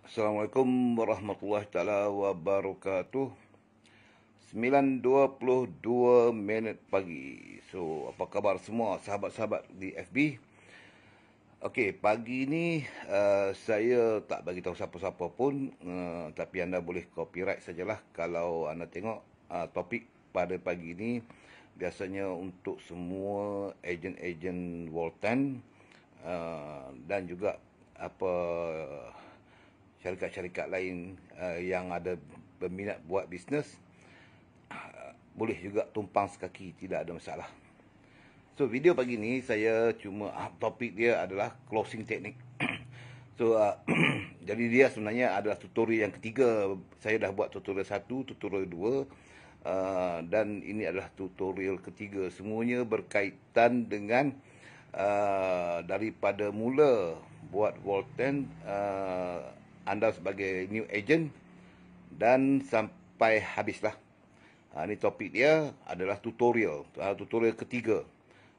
Assalamualaikum warahmatullahi taala wabarakatuh. 9:22 minit pagi. So, apa khabar semua sahabat-sahabat di FB? Okey, pagi ni saya tak bagi tahu siapa-siapa pun, tapi anda boleh copyright sajalah kalau anda tengok topik pada pagi ni biasanya untuk semua ejen-ejen Walton dan juga apa syarikat-syarikat lain yang ada berminat buat bisnes, boleh juga tumpang sekaki, tidak ada masalah. So, video pagi ni saya cuma topik dia adalah closing technique. So, jadi dia sebenarnya adalah tutorial yang ketiga. Saya dah buat tutorial 1, tutorial 2, dan ini adalah tutorial ketiga. Semuanya berkaitan dengan daripada mula buat Walton, anda sebagai new agent dan sampai habislah. Ini topik dia adalah tutorial, tutorial ketiga.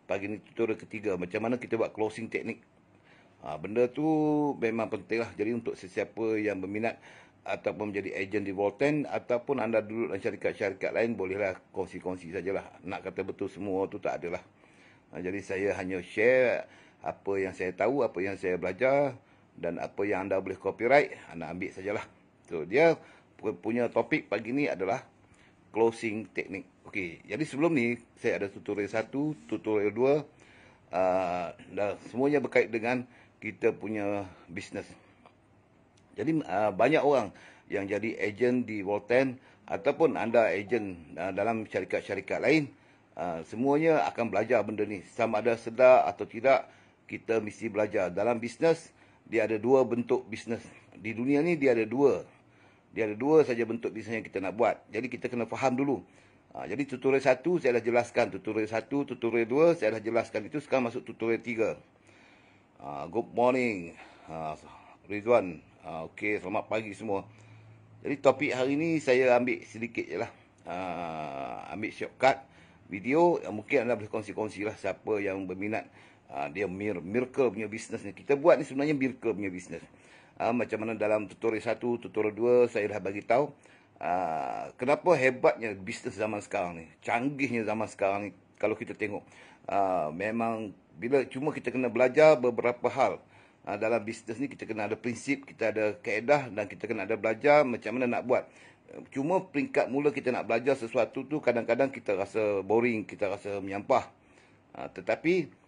Pagi ni tutorial ketiga, macam mana kita buat closing teknik. Benda tu memang penting lah. Jadi untuk sesiapa yang berminat ataupun menjadi ejen di Walton ataupun anda duduk dalam syarikat-syarikat lain, bolehlah kongsi-kongsi sajalah. Nak kata betul semua tu tak adalah. Jadi saya hanya share apa yang saya tahu, apa yang saya belajar, dan apa yang anda boleh copyright, anda ambil sajalah. So, dia punya topik pagi ni adalah closing teknik. Okey, jadi sebelum ni saya ada tutorial 1, tutorial 2, dan semuanya berkait dengan kita punya bisnes. Jadi banyak orang yang jadi ejen di Walton ataupun anda ejen dalam syarikat-syarikat lain, semuanya akan belajar benda ni. Sama ada sedar atau tidak, kita mesti belajar. Dalam bisnes, dia ada dua bentuk bisnes. Di dunia ni dia ada dua. Dia ada dua saja bentuk bisnes yang kita nak buat. Jadi kita kena faham dulu. Jadi tutorial 1 saya dah jelaskan. Tutorial 1, tutorial 2 saya dah jelaskan. Itu sekarang masuk tutorial 3. Good morning, Rizwan. Okey, selamat pagi semua. Jadi topik hari ni saya ambil sedikit je lah. Ambil shortcut video. Mungkin anda boleh kongsi-kongsi lah siapa yang berminat. Dia miracle punya bisnes ni. Kita buat ni sebenarnya miracle punya bisnes. Macam mana dalam tutorial 1, tutorial 2 saya dah bagi tahu kenapa hebatnya bisnes zaman sekarang ni, canggihnya zaman sekarang ni. Kalau kita tengok, memang bila cuma kita kena belajar beberapa hal dalam bisnes ni. Kita kena ada prinsip, kita ada kaedah, dan kita kena ada belajar macam mana nak buat. Cuma peringkat mula kita nak belajar sesuatu tu, kadang-kadang kita rasa boring, kita rasa menyampah. Tetapi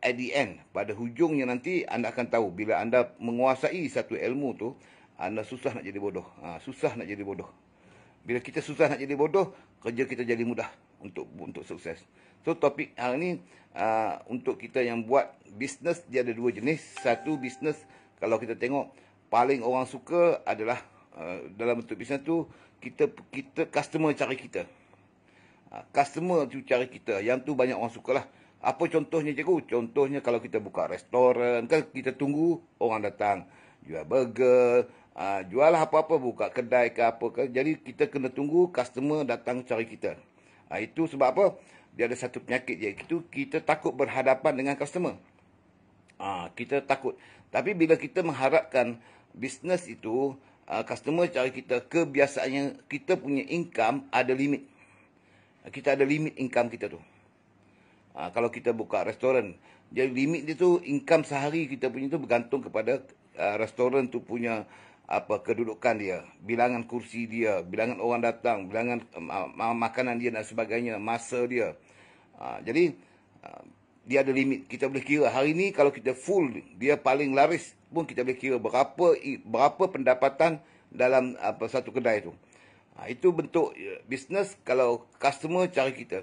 at the end, pada hujungnya nanti anda akan tahu, bila anda menguasai satu ilmu tu, anda susah nak jadi bodoh. Susah nak jadi bodoh. Bila kita susah nak jadi bodoh, kerja kita jadi mudah untuk sukses. So topik hari ni untuk kita yang buat bisnes, dia ada dua jenis. Satu bisnes, kalau kita tengok paling orang suka adalah dalam bentuk bisnes tu, kita customer cari kita. Customer tu cari kita. Yang tu banyak orang sukalah. Apa contohnya, cikgu? Contohnya kalau kita buka restoran, kan kita tunggu orang datang. Jual burger, jual apa-apa, buka kedai ke apa ke. Jadi kita kena tunggu customer datang cari kita. Itu sebab apa? Dia ada satu penyakit, iaitu kita takut berhadapan dengan customer. Kita takut. Tapi bila kita mengharapkan bisnes itu, customer cari kita, kebiasaannya kita punya income ada limit. Kita ada limit income kita tu. Kalau kita buka restoran, jadi limit dia tu, income sehari kita punya tu bergantung kepada restoran tu punya kedudukan dia, bilangan kursi dia, bilangan orang datang, bilangan makanan dia dan sebagainya, masa dia. Jadi dia ada limit. Kita boleh kira hari ni kalau kita full, dia paling laris pun kita boleh kira berapa pendapatan dalam satu kedai tu. Itu bentuk bisnes kalau customer cari kita.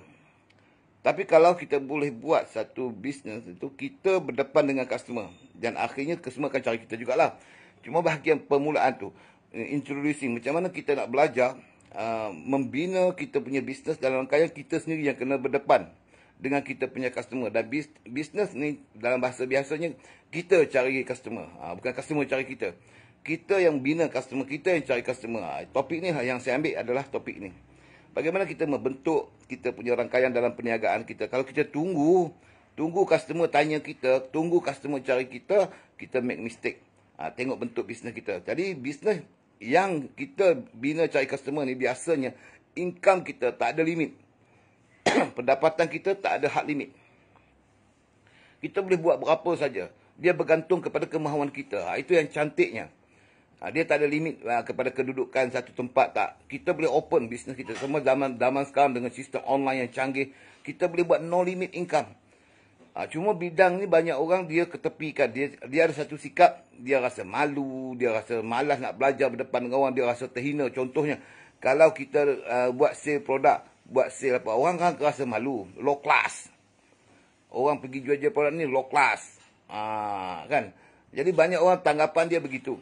Tapi kalau kita boleh buat satu bisnes itu, kita berdepan dengan customer. Dan akhirnya customer akan cari kita jugalah. Cuma bahagian permulaan tu, introducing, macam mana kita nak belajar membina kita punya bisnes dalam rangkaian kita sendiri yang kena berdepan dengan kita punya customer. Dan bisnes ni dalam bahasa biasanya, kita cari customer. Bukan customer cari kita. Kita yang bina customer, kita yang cari customer. Topik ni yang saya ambil adalah topik ni. Bagaimana kita membentuk kita punya rangkaian dalam perniagaan kita. Kalau kita tunggu customer tanya kita, tunggu customer cari kita, kita make mistake. Tengok bentuk bisnes kita. Jadi bisnes yang kita bina cari customer ni biasanya income kita tak ada limit. Pendapatan kita tak ada hard limit. Kita boleh buat berapa saja. Dia bergantung kepada kemahuan kita. Itu yang cantiknya. Dia tak ada limit kepada kedudukan satu tempat tak. Kita boleh open bisnes kita. Semua zaman sekarang dengan sistem online yang canggih, kita boleh buat no limit income. Cuma bidang ni banyak orang dia ketepikan. Dia ada satu sikap, dia rasa malu, dia rasa malas nak belajar berdepan dengan orang, dia rasa terhina. Contohnya, kalau kita buat sale produk, buat sale apa, orang kan rasa malu, low class. Orang pergi jual-jual produk ni low class. Kan? Jadi banyak orang tanggapan dia begitu.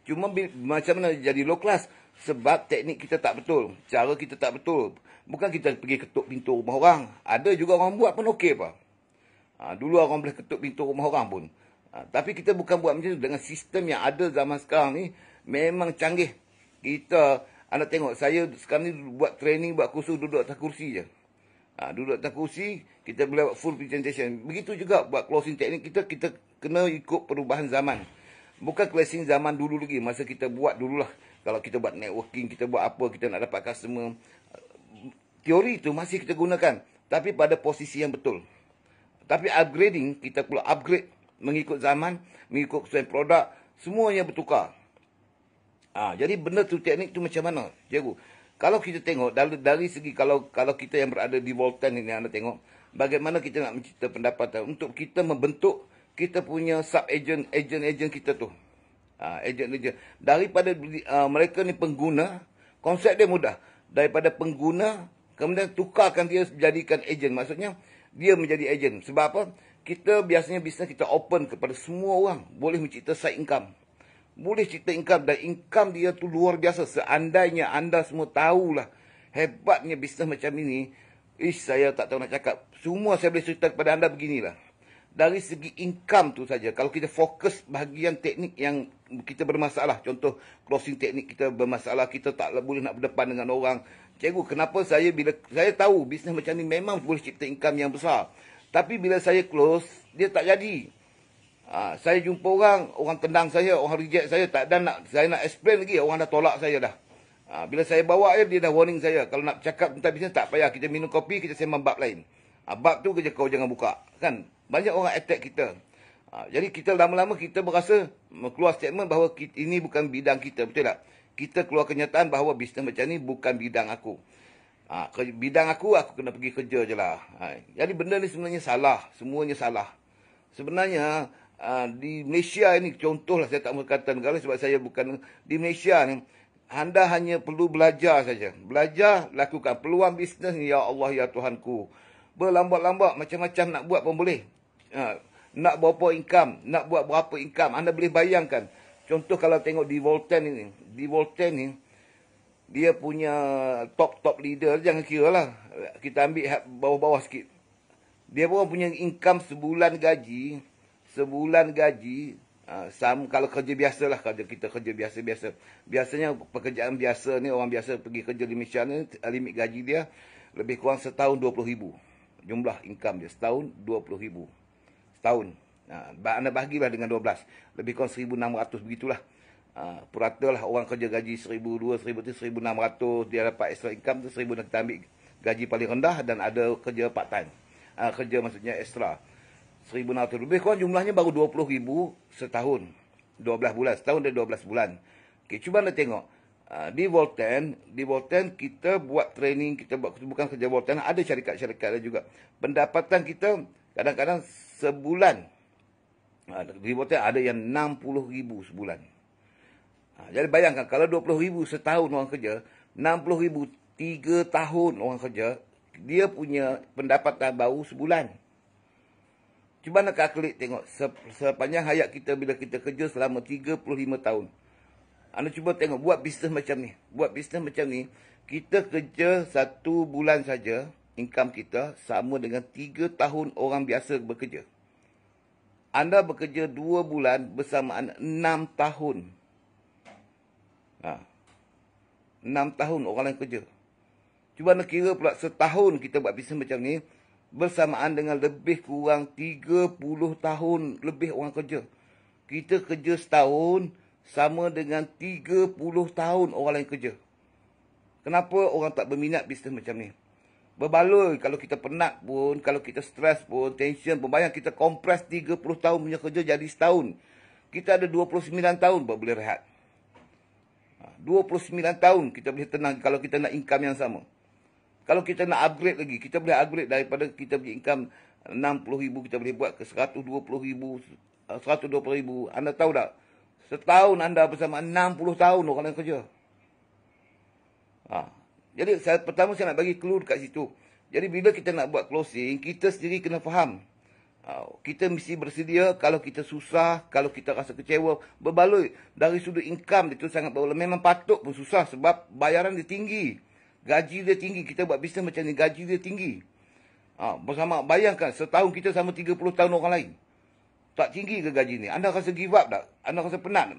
Cuma macam mana jadi low class? Sebab teknik kita tak betul, cara kita tak betul. Bukan kita pergi ketuk pintu rumah orang. Ada juga orang buat pun okey apa. Dulu orang boleh ketuk pintu rumah orang pun. Tapi kita bukan buat macam tu. Dengan sistem yang ada zaman sekarang ni, memang canggih. Anda tengok, saya sekarang ni buat training, buat kursus, duduk atas kursi je. Duduk atas kursi, kita boleh buat full presentation. Begitu juga buat closing teknik kita kena ikut perubahan zaman. Bukan closing zaman dulu lagi, masa kita buat dululah. Kalau kita buat networking, kita buat apa, kita nak dapat customer. Teori tu masih kita gunakan. Tapi pada posisi yang betul. Tapi upgrading, kita perlu upgrade mengikut zaman, mengikut kesulitan produk, semuanya bertukar. Jadi benda tu, teknik tu macam mana, cikgu? Kalau kita tengok, dari segi kalau kita yang berada di Volten ini, anda tengok, bagaimana kita nak mencipta pendapatan untuk kita membentuk kita punya sub-agent, agent kita tu. Agent. Daripada mereka ni pengguna, konsep dia mudah. Daripada pengguna, kemudian tukarkan dia jadikan agent. Maksudnya, dia menjadi agent. Sebab apa? Kita biasanya bisnes kita open kepada semua orang. Boleh mencipta side income. Boleh cipta income. Dan income dia tu luar biasa. Seandainya anda semua tahulah hebatnya bisnes macam ini. Saya tak tahu nak cakap. Semua saya boleh cerita kepada anda beginilah. Dari segi income tu saja. Kalau kita fokus bahagian teknik yang kita bermasalah. Contoh closing teknik kita bermasalah. Kita tak boleh nak berdepan dengan orang. Cikgu, kenapa bila saya tahu bisnes macam ni memang boleh cipta income yang besar. Tapi bila saya close, dia tak jadi. Saya jumpa orang tendang saya, orang reject saya, saya nak explain lagi, orang dah tolak saya dah. Bila saya bawa dia dah warning saya. Kalau nak cakap tentang bisnes, tak payah. Kita minum kopi, kita sembang bab lain. Bab tu kerja kau jangan buka. Kan? Banyak orang attack kita. Jadi kita lama-lama kita berasa keluar statement bahawa ini bukan bidang kita. Betul tak? Kita keluar kenyataan bahawa bisnes macam ni bukan bidang aku. Bidang aku kena pergi kerja je lah. Jadi benda ni sebenarnya salah. Semuanya salah. Sebenarnya, di Malaysia ini, contohlah saya tak mahu kata negara sebab saya bukan. Di Malaysia ni, anda hanya perlu belajar saja. Belajar, lakukan. Peluang bisnes ni, ya Allah, ya Tuhanku. Berlambat-lambat, macam-macam nak buat pun boleh. Nak berapa income, nak buat berapa income. Anda boleh bayangkan. Contoh kalau tengok di Volten ini. Di Volten ni, dia punya top leader, jangan kira lah. Kita ambil bawah-bawah sikit. Dia pun punya income sebulan gaji. Kalau kerja biasa lah. Kalau kita kerja biasa-biasa. Biasanya pekerjaan biasa ni, orang biasa pergi kerja di Malaysia ni, limit gaji dia lebih kurang setahun 20,000. Jumlah income dia. Setahun 20,000. Setahun. Anda bahagilah dengan 12. Lebih kurang 1,600 begitulah. Purata lah orang kerja gaji 1,200, 1,600. Dia dapat extra income tu 1,000 nak kita ambil gaji paling rendah. Dan ada kerja part time. Kerja maksudnya extra. 1,600. Lebih kurang jumlahnya baru 20,000 setahun. 12 bulan. Setahun dan 12 bulan. Okay, cuba anda tengok. Di Volten kita buat training. Kita buat bukan kerja Volten. Ada syarikat-syarikat juga. Pendapatan kita kadang-kadang sebulan. Di Volten ada yang 60,000 sebulan. Jadi bayangkan kalau 20,000 setahun orang kerja, 60,000 3 tahun orang kerja, dia punya pendapatan baru sebulan. Cuba nak kalkulate tengok sepanjang hayat kita bila kita kerja selama 35 tahun. Anda cuba tengok buat bisnes macam ni. Buat bisnes macam ni, kita kerja 1 bulan saja, income kita sama dengan 3 tahun orang biasa bekerja. Anda bekerja 2 bulan bersamaan 6 tahun. 6 tahun orang lain kerja. Cuba anda kira pula setahun kita buat bisnes macam ni, bersamaan dengan lebih kurang 30 tahun lebih orang kerja. Kita kerja setahun sama dengan 30 tahun orang lain kerja. Kenapa orang tak berminat bisnes macam ni? Berbaloi kalau kita penat pun, kalau kita stres pun, tension pun. Bayang kita kompres 30 tahun punya kerja jadi setahun. Kita ada 29 tahun baru boleh rehat. 29 tahun kita boleh tenang kalau kita nak income yang sama. Kalau kita nak upgrade lagi, kita boleh upgrade daripada kita punya income 60,000 kita boleh buat ke 120,000, 120,000. Anda tahu tak? Setahun anda bersama 60 tahun orang yang kerja. Jadi pertama saya nak bagi clue dekat situ. Jadi bila kita nak buat closing, kita sendiri kena faham. Kita mesti bersedia kalau kita susah, kalau kita rasa kecewa, berbaloi. Dari sudut income itu sangat berbaloi. Memang patut pun susah sebab bayaran dia tinggi. Gaji dia tinggi. Kita buat bisnes macam ni, gaji dia tinggi. Bersama, bayangkan setahun kita sama 30 tahun orang lain. Tak tinggi ke gaji ni? Anda rasa give up tak? Anda rasa penat?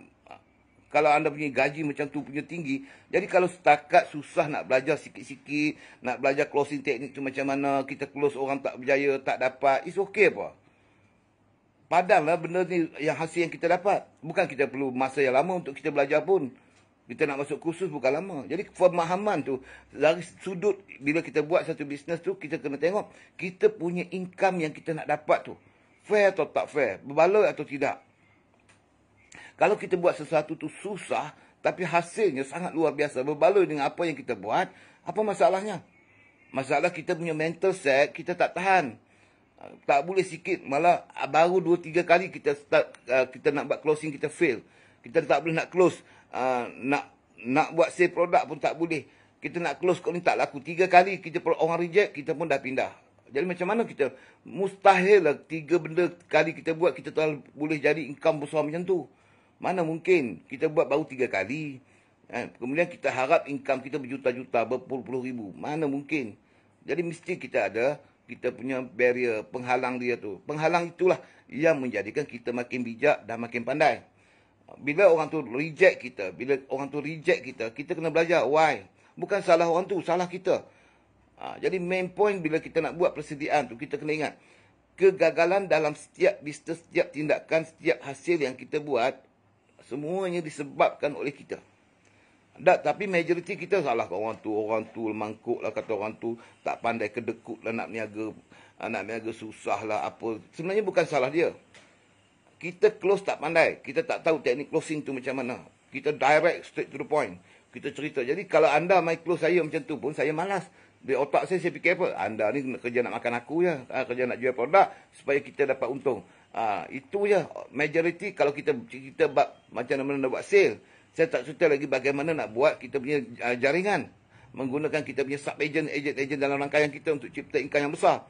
Kalau anda punya gaji macam tu punya tinggi. Jadi kalau setakat susah nak belajar sikit-sikit, nak belajar closing teknik tu macam mana, kita close orang tak berjaya, tak dapat, it's okay apa. Padahal benda ni yang hasil yang kita dapat. Bukan kita perlu masa yang lama untuk kita belajar pun. Kita nak masuk kursus bukan lama. Jadi pemahaman tu, dari sudut bila kita buat satu bisnes tu, kita kena tengok kita punya income yang kita nak dapat tu. Fair atau tak fair? Berbaloi atau tidak? Kalau kita buat sesuatu tu susah, tapi hasilnya sangat luar biasa, berbaloi dengan apa yang kita buat, apa masalahnya? Masalah kita punya mental set, kita tak tahan. Tak boleh sikit, malah baru 2-3 kali kita start, kita nak buat closing, kita fail. Kita tak boleh nak close, nak buat sale produk pun tak boleh. Kita nak close kau ni tak laku. 3 kali kita orang reject, kita pun dah pindah. Jadi macam mana kita? Mustahil lah 3 benda kali kita buat, kita tak boleh jadi income besar macam tu. Mana mungkin kita buat baru 3 kali. Kemudian kita harap income kita berjuta-juta, berpuluh-puluh ribu. Mana mungkin. Jadi mesti kita ada, kita punya barrier, penghalang dia tu. Penghalang itulah yang menjadikan kita makin bijak dan makin pandai. Bila orang tu reject kita, kita kena belajar. Why? Bukan salah orang tu, salah kita. Jadi main point bila kita nak buat persediaan tu, kita kena ingat. Kegagalan dalam setiap bisnes, setiap tindakan, setiap hasil yang kita buat, semuanya disebabkan oleh kita. Tapi majoriti kita salah ke orang tu mangkuk lah, kata orang tu tak pandai kedekut lah, nak niaga susah lah apa. Sebenarnya bukan salah dia. Kita close tak pandai, kita tak tahu teknik closing tu macam mana. Kita direct straight to the point. Kita cerita. Jadi kalau anda main close saya macam tu pun, saya malas. Di otak saya fikir apa? Anda ni kerja nak makan aku je. Kerja nak jual produk supaya kita dapat untung. Itu je. Majority kalau kita macam mana nak buat sale. Saya tak cerita lagi bagaimana nak buat kita punya jaringan. Menggunakan kita punya sub-agent, agent dalam rangkaian kita untuk cipta income yang besar.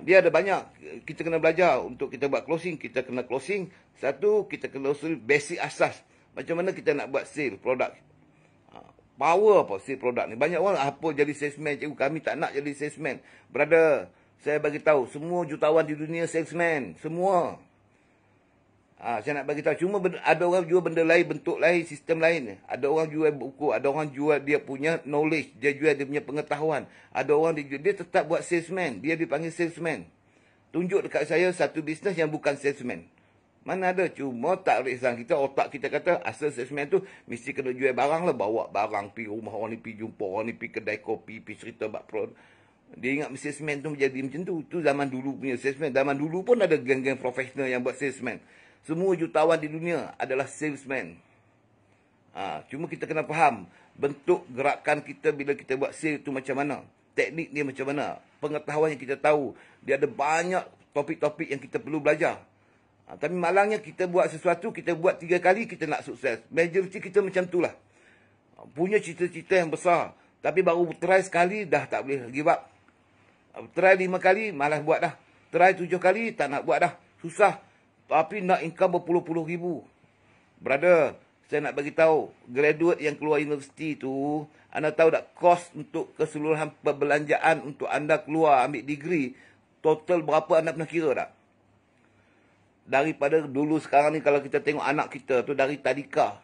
Dia ada banyak. Kita kena belajar untuk kita buat closing. Kita kena closing. Satu, kita kena usul basic asas. Macam mana kita nak buat sale produk. Power apa sale produk ni. Banyak orang apa jadi salesman. Cikgu kami tak nak jadi salesman. Brother, saya bagi tahu semua jutawan di dunia salesman. Semua. Saya nak bagi tahu. Cuma ada orang jual benda lain, bentuk lain, sistem lain. Ada orang jual buku. Ada orang jual dia punya knowledge. Dia jual dia punya pengetahuan. Ada orang dia tetap buat salesman. Dia dipanggil salesman. Tunjuk dekat saya satu bisnes yang bukan salesman. Mana ada, cuma tak resan kita, otak kita kata asal salesman tu mesti kena jual barang lah, bawa barang pergi rumah orang ni, pergi jumpa orang ni, pergi kedai kopi, pergi cerita bab produk. Dia ingat salesman tu menjadi macam tu. Tu zaman dulu punya salesman. Zaman dulu pun ada geng-geng profesional yang buat salesman. Semua jutawan di dunia adalah salesman. Cuma kita kena faham bentuk gerakan kita bila kita buat sale tu macam mana. Teknik dia macam mana. Pengetahuan yang kita tahu. Dia ada banyak topik-topik yang kita perlu belajar. Tapi malangnya kita buat sesuatu, kita buat 3 kali, kita nak sukses. Majoriti kita macam itulah. Punya cita-cita yang besar. Tapi baru try sekali, dah tak boleh give up. Try 5 kali, malas buat dah. Try 7 kali, tak nak buat dah. Susah. Tapi nak income berpuluh-puluh ribu. Brother, saya nak bagi tahu, graduate yang keluar universiti tu, anda tahu tak kos untuk keseluruhan perbelanjaan untuk anda keluar ambil degree, total berapa anda pernah kira tak? Daripada dulu sekarang ni kalau kita tengok anak kita tu dari tadika.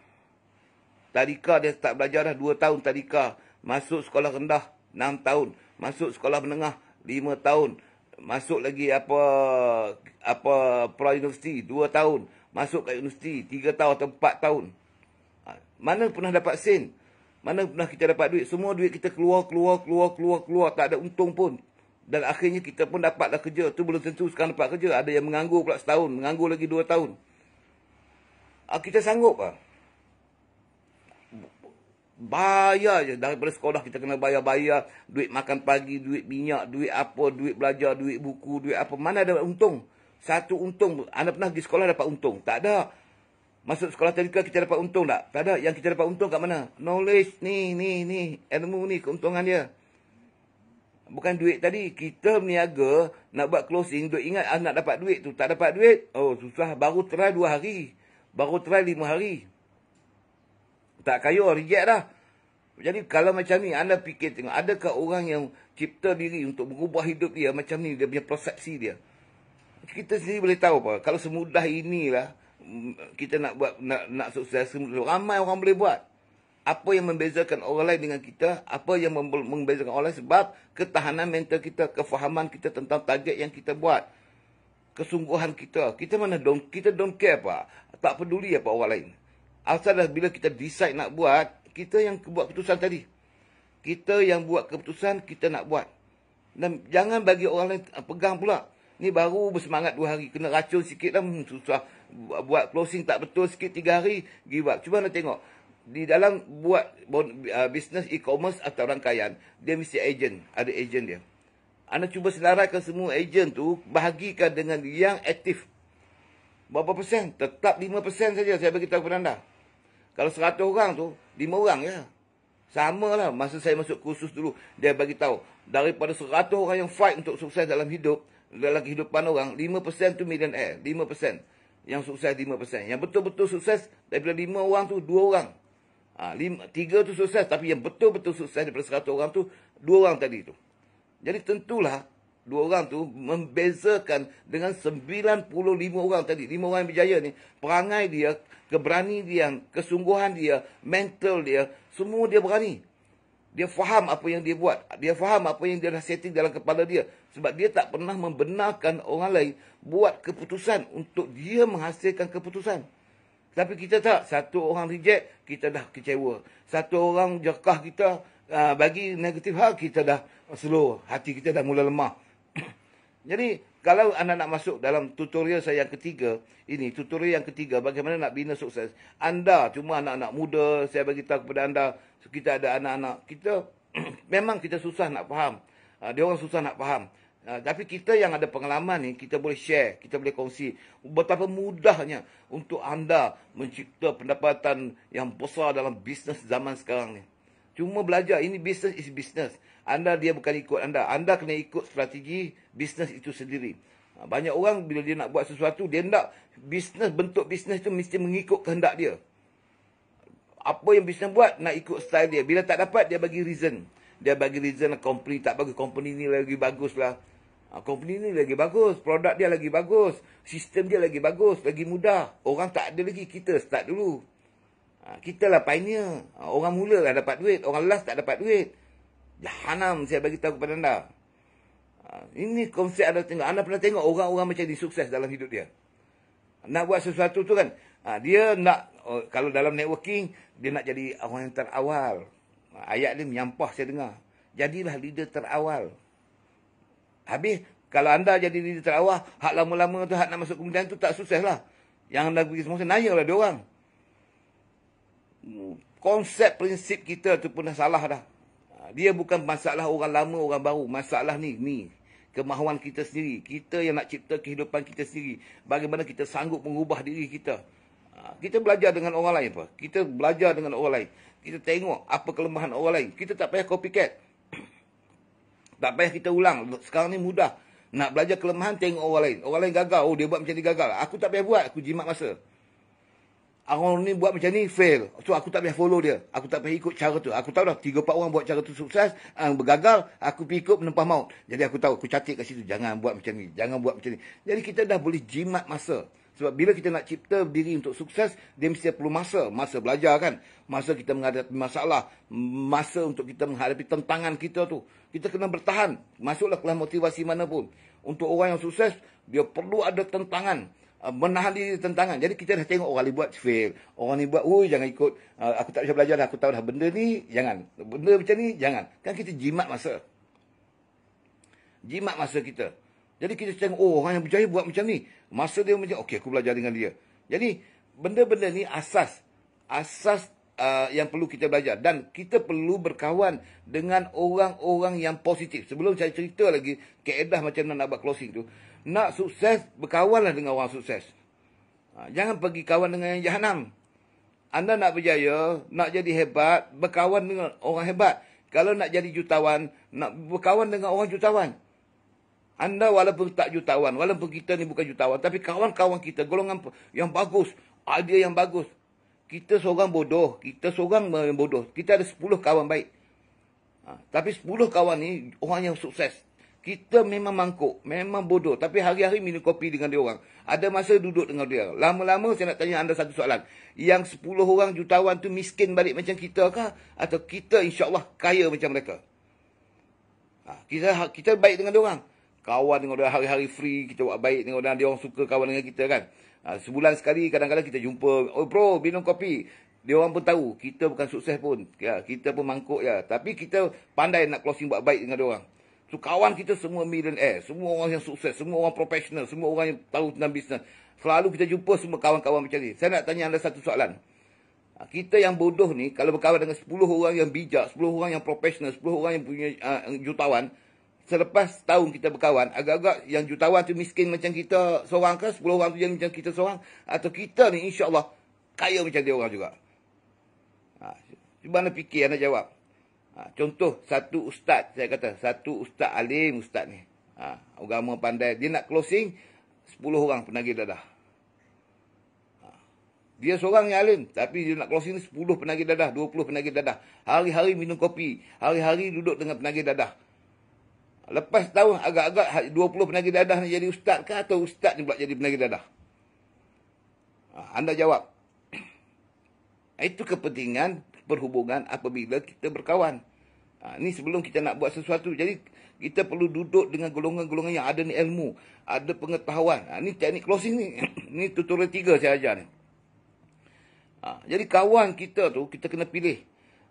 Tadika dia start belajar dah 2 tahun tadika. Masuk sekolah rendah 6 tahun. Masuk sekolah menengah 5 tahun. Masuk lagi pra-universiti 2 tahun. Masuk kat universiti 3 tahun atau 4 tahun. Mana pernah dapat sen? Mana pernah kita dapat duit? Semua duit kita keluar. Tak ada untung pun. Dan akhirnya kita pun dapatlah kerja. Tu belum tentu sekarang dapat kerja. Ada yang menganggur pula setahun. Menganggur lagi 2 tahun. Kita sanggup lah. Bayar je. Daripada sekolah kita kena bayar. Duit makan pagi, duit minyak, duit apa, duit belajar, duit buku, duit apa. Mana ada untung? Satu untung. Anda pernah pergi sekolah dapat untung? Tak ada. Masuk sekolah tadika kita dapat untung tak? Tak ada. Yang kita dapat untung kat mana? Knowledge ni. Ilmu ni keuntungan dia. Bukan duit tadi. Kita berniaga nak buat closing. Duk ingat nak dapat duit tu. Tak dapat duit. Oh susah. Baru try 2 hari. Baru try 5 hari. Tak kaya. Reject dah. Jadi kalau macam ni anda fikir tengok. Adakah orang yang cipta diri untuk mengubah hidup dia macam ni. Dia punya persepsi dia. Kita sendiri boleh tahu apa. Kalau semudah inilah. Kita nak buat nak sukses, ramai orang boleh buat. Apa yang membezakan orang lain dengan kita? Apa yang membezakan orang lain? Sebab ketahanan mental kita, kefahaman kita tentang target yang kita buat, kesungguhan kita. Kita don't care apa, tak peduli apa orang lain. Asal dah bila kita decide nak buat, kita yang buat keputusan tadi. Kita yang buat keputusan, kita nak buat. Dan jangan bagi orang lain pegang pula. Ni baru bersemangat 2 hari. Kena racun sikit lah. Susah. Buat closing tak betul sikit 3 hari. Give up. Cuba anda tengok. Di dalam buat bisnes e-commerce atau rangkaian. Dia mesti agent. Ada agent dia. Anda cuba selarakan semua agent tu. Bahagikan dengan yang aktif. Berapa persen? Tetap 5% saja. Saya bagi tahu kepada anda. Kalau 100 orang tu. 5 orang ya. Sama lah. Masa saya masuk kursus dulu. Dia bagi tahu. Daripada 100 orang yang fight untuk sukses dalam hidup. Dalam kehidupan orang, 5% tu millionaire. 5%. Yang sukses 5%. Yang betul-betul sukses, daripada 5 orang tu, 2 orang. 3 tu sukses, tapi yang betul-betul sukses daripada 100 orang tu, 2 orang tadi tu. Jadi tentulah, 2 orang tu membezakan dengan 95 orang tadi. 5 orang yang berjaya ni, perangai dia, keberani dia, kesungguhan dia, mental dia, semua dia berani. Dia faham apa yang dia buat. Dia faham apa yang dia dah setting dalam kepala dia. Sebab dia tak pernah membenarkan orang lain buat keputusan untuk dia menghasilkan keputusan. Tapi kita tak. Satu orang reject, kita dah kecewa. Satu orang jerkah kita bagi negatif hal, kita dah slow. Hati kita dah mula lemah. Jadi, kalau anda nak masuk dalam tutorial saya yang ketiga, ini tutorial yang ketiga, bagaimana nak bina sukses. Anda, cuma anak-anak muda, saya bagi tahu kepada anda, kita ada anak-anak, kita, memang kita susah nak faham. Dia orang susah nak faham. Tapi kita yang ada pengalaman ni, kita boleh share, kita boleh kongsi. Betapa mudahnya untuk anda mencipta pendapatan yang besar dalam bisnes zaman sekarang ni. Cuma belajar, ini business is business. Anda, dia bukan ikut anda. Anda kena ikut strategi bisnes itu sendiri. Banyak orang bila dia nak buat sesuatu, dia nak bisnes, bentuk bisnes itu mesti mengikut kehendak dia. Apa yang bisnes buat, nak ikut style dia. Bila tak dapat, dia bagi reason. Dia bagi reason, company tak bagus, company ni lagi bagus lah. Company ni lagi bagus, produk dia lagi bagus, sistem dia lagi bagus, lagi mudah. Orang tak ada lagi, kita start dulu. Kita lah pioneer. Orang mula lah dapat duit, orang last tak dapat duit. Jahanam saya bagi tahu kepada anda. Ini konsep anda tengok. Anda pernah tengok orang-orang macam ni sukses dalam hidup dia. Nak buat sesuatu tu kan. Dia nak, kalau dalam networking, dia nak jadi orang yang terawal. Ayat dia menyampah saya dengar. Jadilah leader terawal. Habis, kalau anda jadi leader terawal, hak lama-lama tu, hak nak masuk kemudian tu tak sukses lah. Yang anda pergi semua, naiklah dia orang. Konsep prinsip kita tu pun dah salah dah. Dia bukan masalah orang lama, orang baru. Masalah ni. Kemahuan kita sendiri. Kita yang nak cipta kehidupan kita sendiri. Bagaimana kita sanggup mengubah diri kita. Kita belajar dengan orang lain apa? Kita belajar dengan orang lain. Kita tengok apa kelemahan orang lain. Kita tak payah copycat. Tak payah kita ulang. Sekarang ni mudah. Nak belajar kelemahan, tengok orang lain. Orang lain gagal. Oh, dia buat macam ni gagal. Aku tak payah buat. Aku jimat masa. Orang ni buat macam ni, fail. So, aku tak payah follow dia. Aku tak payah ikut cara tu. Aku tahu dah, 3-4 orang buat cara tu sukses. Bergagal, aku pergi ikut menempah maut. Jadi aku tahu, aku catat kat situ. Jangan buat macam ni. Jangan buat macam ni. Jadi kita dah boleh jimat masa. Sebab bila kita nak cipta diri untuk sukses, dia mesti perlu masa. Masa belajar kan. Masa kita menghadapi masalah. Masa untuk kita menghadapi tentangan kita tu. Kita kena bertahan. Masuklah kelas motivasi mana pun. Untuk orang yang sukses, dia perlu ada tentangan. menahan diri tentangan. Jadi kita dah tengok orang ni buat fail. Orang ni buat, jangan ikut. Aku tak bisa belajar dah. Aku tahu dah benda ni, jangan. Benda macam ni, jangan. Kan kita jimat masa. Jimat masa kita. Jadi kita tengok, orang yang berjaya buat macam ni. Masa dia macam, okey, aku belajar dengan dia. Jadi, benda-benda ni asas. Asas yang perlu kita belajar. Dan kita perlu berkawan dengan orang-orang yang positif. Sebelum saya cerita lagi, kaedah macam mana nak buat closing tu. Nak sukses, berkawanlah dengan orang sukses. Jangan pergi kawan dengan yang jahanam. Anda nak berjaya, nak jadi hebat, berkawan dengan orang hebat. Kalau nak jadi jutawan, nak berkawan dengan orang jutawan. Anda walaupun tak jutawan, walaupun kita ni bukan jutawan, tapi kawan-kawan kita, golongan yang bagus, idea yang bagus. Kita seorang bodoh, kita seorang yang bodoh. Kita ada 10 kawan baik. Tapi 10 kawan ni orang yang sukses. Kita memang mangkuk, memang bodoh. Tapi hari-hari minum kopi dengan dia orang. Ada masa duduk dengan dia. Lama-lama saya nak tanya anda satu soalan. Yang 10 orang jutawan tu miskin balik macam kita kah? Atau kita insyaAllah kaya macam mereka? Kita baik dengan dia orang. Kawan dengan dia hari-hari free. Kita buat baik dengan dia. Dia orang suka kawan dengan kita kan. Sebulan sekali kadang-kadang kita jumpa. Oh bro, minum kopi. Dia orang pun tahu. Kita bukan sukses pun. Kita pun mangkuk ya. Tapi kita pandai nak closing buat baik dengan dia orang. So, kawan kita semua millionaire, semua orang yang sukses, semua orang profesional, semua orang yang tahu tentang bisnes. Selalu kita jumpa semua kawan-kawan macam ni. Saya nak tanya anda satu soalan. Kita yang bodoh ni, kalau berkawan dengan 10 orang yang bijak, 10 orang yang profesional, 10 orang yang punya jutawan, selepas tahun kita berkawan, agak-agak yang jutawan tu miskin macam kita seorang ke, 10 orang tu yang macam kita seorang, atau kita ni insyaAllah kaya macam dia orang juga. Cuba anda fikir, anda jawab. Contoh, satu ustaz, saya kata, satu ustaz alim ustaz ni. Agama pandai. Dia nak closing, 10 orang penagih dadah. Dia seorang yang alim, tapi dia nak closing 10 penagih dadah, 20 penagih dadah. Hari-hari minum kopi, hari-hari duduk dengan penagih dadah. Lepas tahun, agak-agak 20 penagih dadah ni jadi ustaz ke, atau ustaz ni pula jadi penagih dadah? Anda jawab. Itu kepentingan perhubungan apabila kita berkawan. Ni sebelum kita nak buat sesuatu. Jadi, kita perlu duduk dengan golongan-golongan yang ada ni ilmu. Ada pengetahuan. Ni teknik closing ni. Ni tutorial 3 saya ajar ni. Jadi, kawan kita tu, kita kena pilih.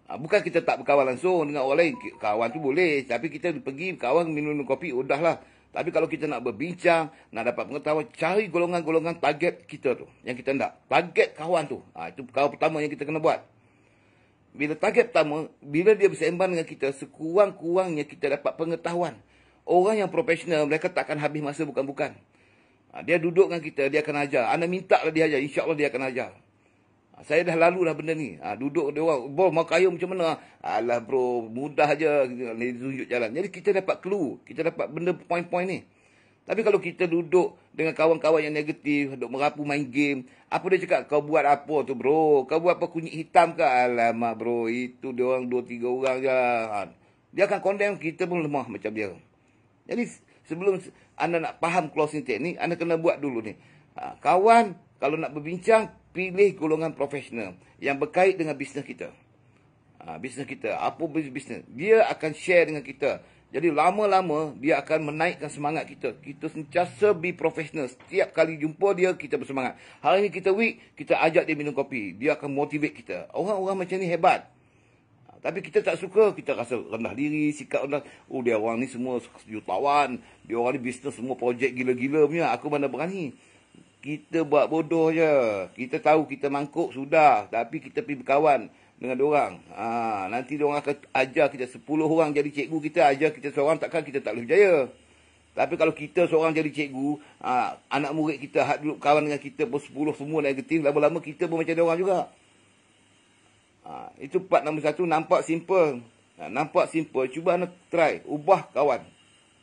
Bukan kita tak berkawan langsung dengan orang lain. Kawan tu boleh. Tapi kita pergi kawan minum kopi, udahlah. Tapi kalau kita nak berbincang, nak dapat pengetahuan, cari golongan-golongan target kita tu. Yang kita nak. Target kawan tu. Itu kawan pertama yang kita kena buat. Bila target pertama, bila dia bersembang dengan kita, sekurang-kurangnya kita dapat pengetahuan. Orang yang profesional, mereka takkan habis masa bukan-bukan. Dia duduk dengan kita, dia akan ajar. Anda minta lah dia ajar, insyaAllah dia akan ajar. Saya dah lalu lah benda ni. Duduk dia orang, bro, mau kaya macam mana? Alah bro, mudah aja. Dia tunjuk jalan. Jadi kita dapat clue, kita dapat benda poin-poin ni. Tapi kalau kita duduk dengan kawan-kawan yang negatif, duduk merapu main game, apa dia cakap? Kau buat apa tu bro? Kau buat apa kunyit hitam ke? Alamak bro, itu dia orang 2-3 orang je. Dia akan condemn, kita pun lemah macam dia. Jadi sebelum anda nak faham closing teknik, anda kena buat dulu ni. Kawan, kalau nak berbincang, pilih golongan profesional yang berkait dengan bisnes kita. Bisnes kita, apa bisnes? Dia akan share dengan kita. Jadi lama-lama dia akan menaikkan semangat kita. Kita sentiasa be professional. Setiap kali jumpa dia, kita bersemangat. Hari ini kita weak, kita ajak dia minum kopi. Dia akan motivate kita. Orang-orang macam ni hebat. Tapi kita tak suka, kita rasa rendah diri, sikap rendah. Oh dia orang ni semua jutawan. Dia orang ni bisnes semua projek gila-gila punya. Aku mana berani. Kita buat bodoh je. Kita tahu kita mangkuk sudah. Tapi kita pergi berkawan dengan diorang. Nanti diorang akan ajar kita 10 orang jadi cikgu kita, ajar kita seorang, takkan kita tak boleh berjaya. Tapi kalau kita seorang jadi cikgu, anak murid kita hak duduk kawan dengan kita pun 10 semua negatif, lama-lama kita pun macam diorang juga. Itu part nombor 1, nampak simple. Nampak simple, cuba anda try, ubah kawan.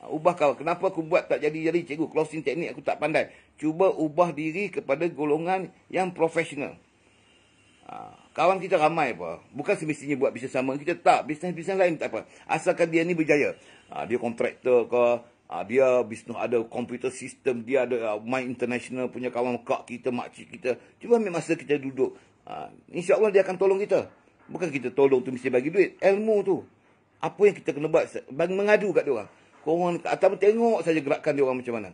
Ubah kawan. Kenapa aku buat tak jadi cikgu? Closing teknik aku tak pandai. Cuba ubah diri kepada golongan yang profesional. Kawan kita ramai apa. Bukan semestinya buat bisnes sama. Kita tak. Bisnes-bisnes lain tak apa. Asalkan dia ni berjaya. Dia kontraktor ke. Dia bisnes ada komputer sistem. Dia ada main international punya kawan kak kita, makcik kita. Cuba ambil masa kita duduk. InsyaAllah dia akan tolong kita. Bukan kita tolong tu mesti bagi duit. Ilmu tu. Apa yang kita kena buat. Mengadu kat dia orang. Korang atau tengok saja gerakan dia orang macam mana.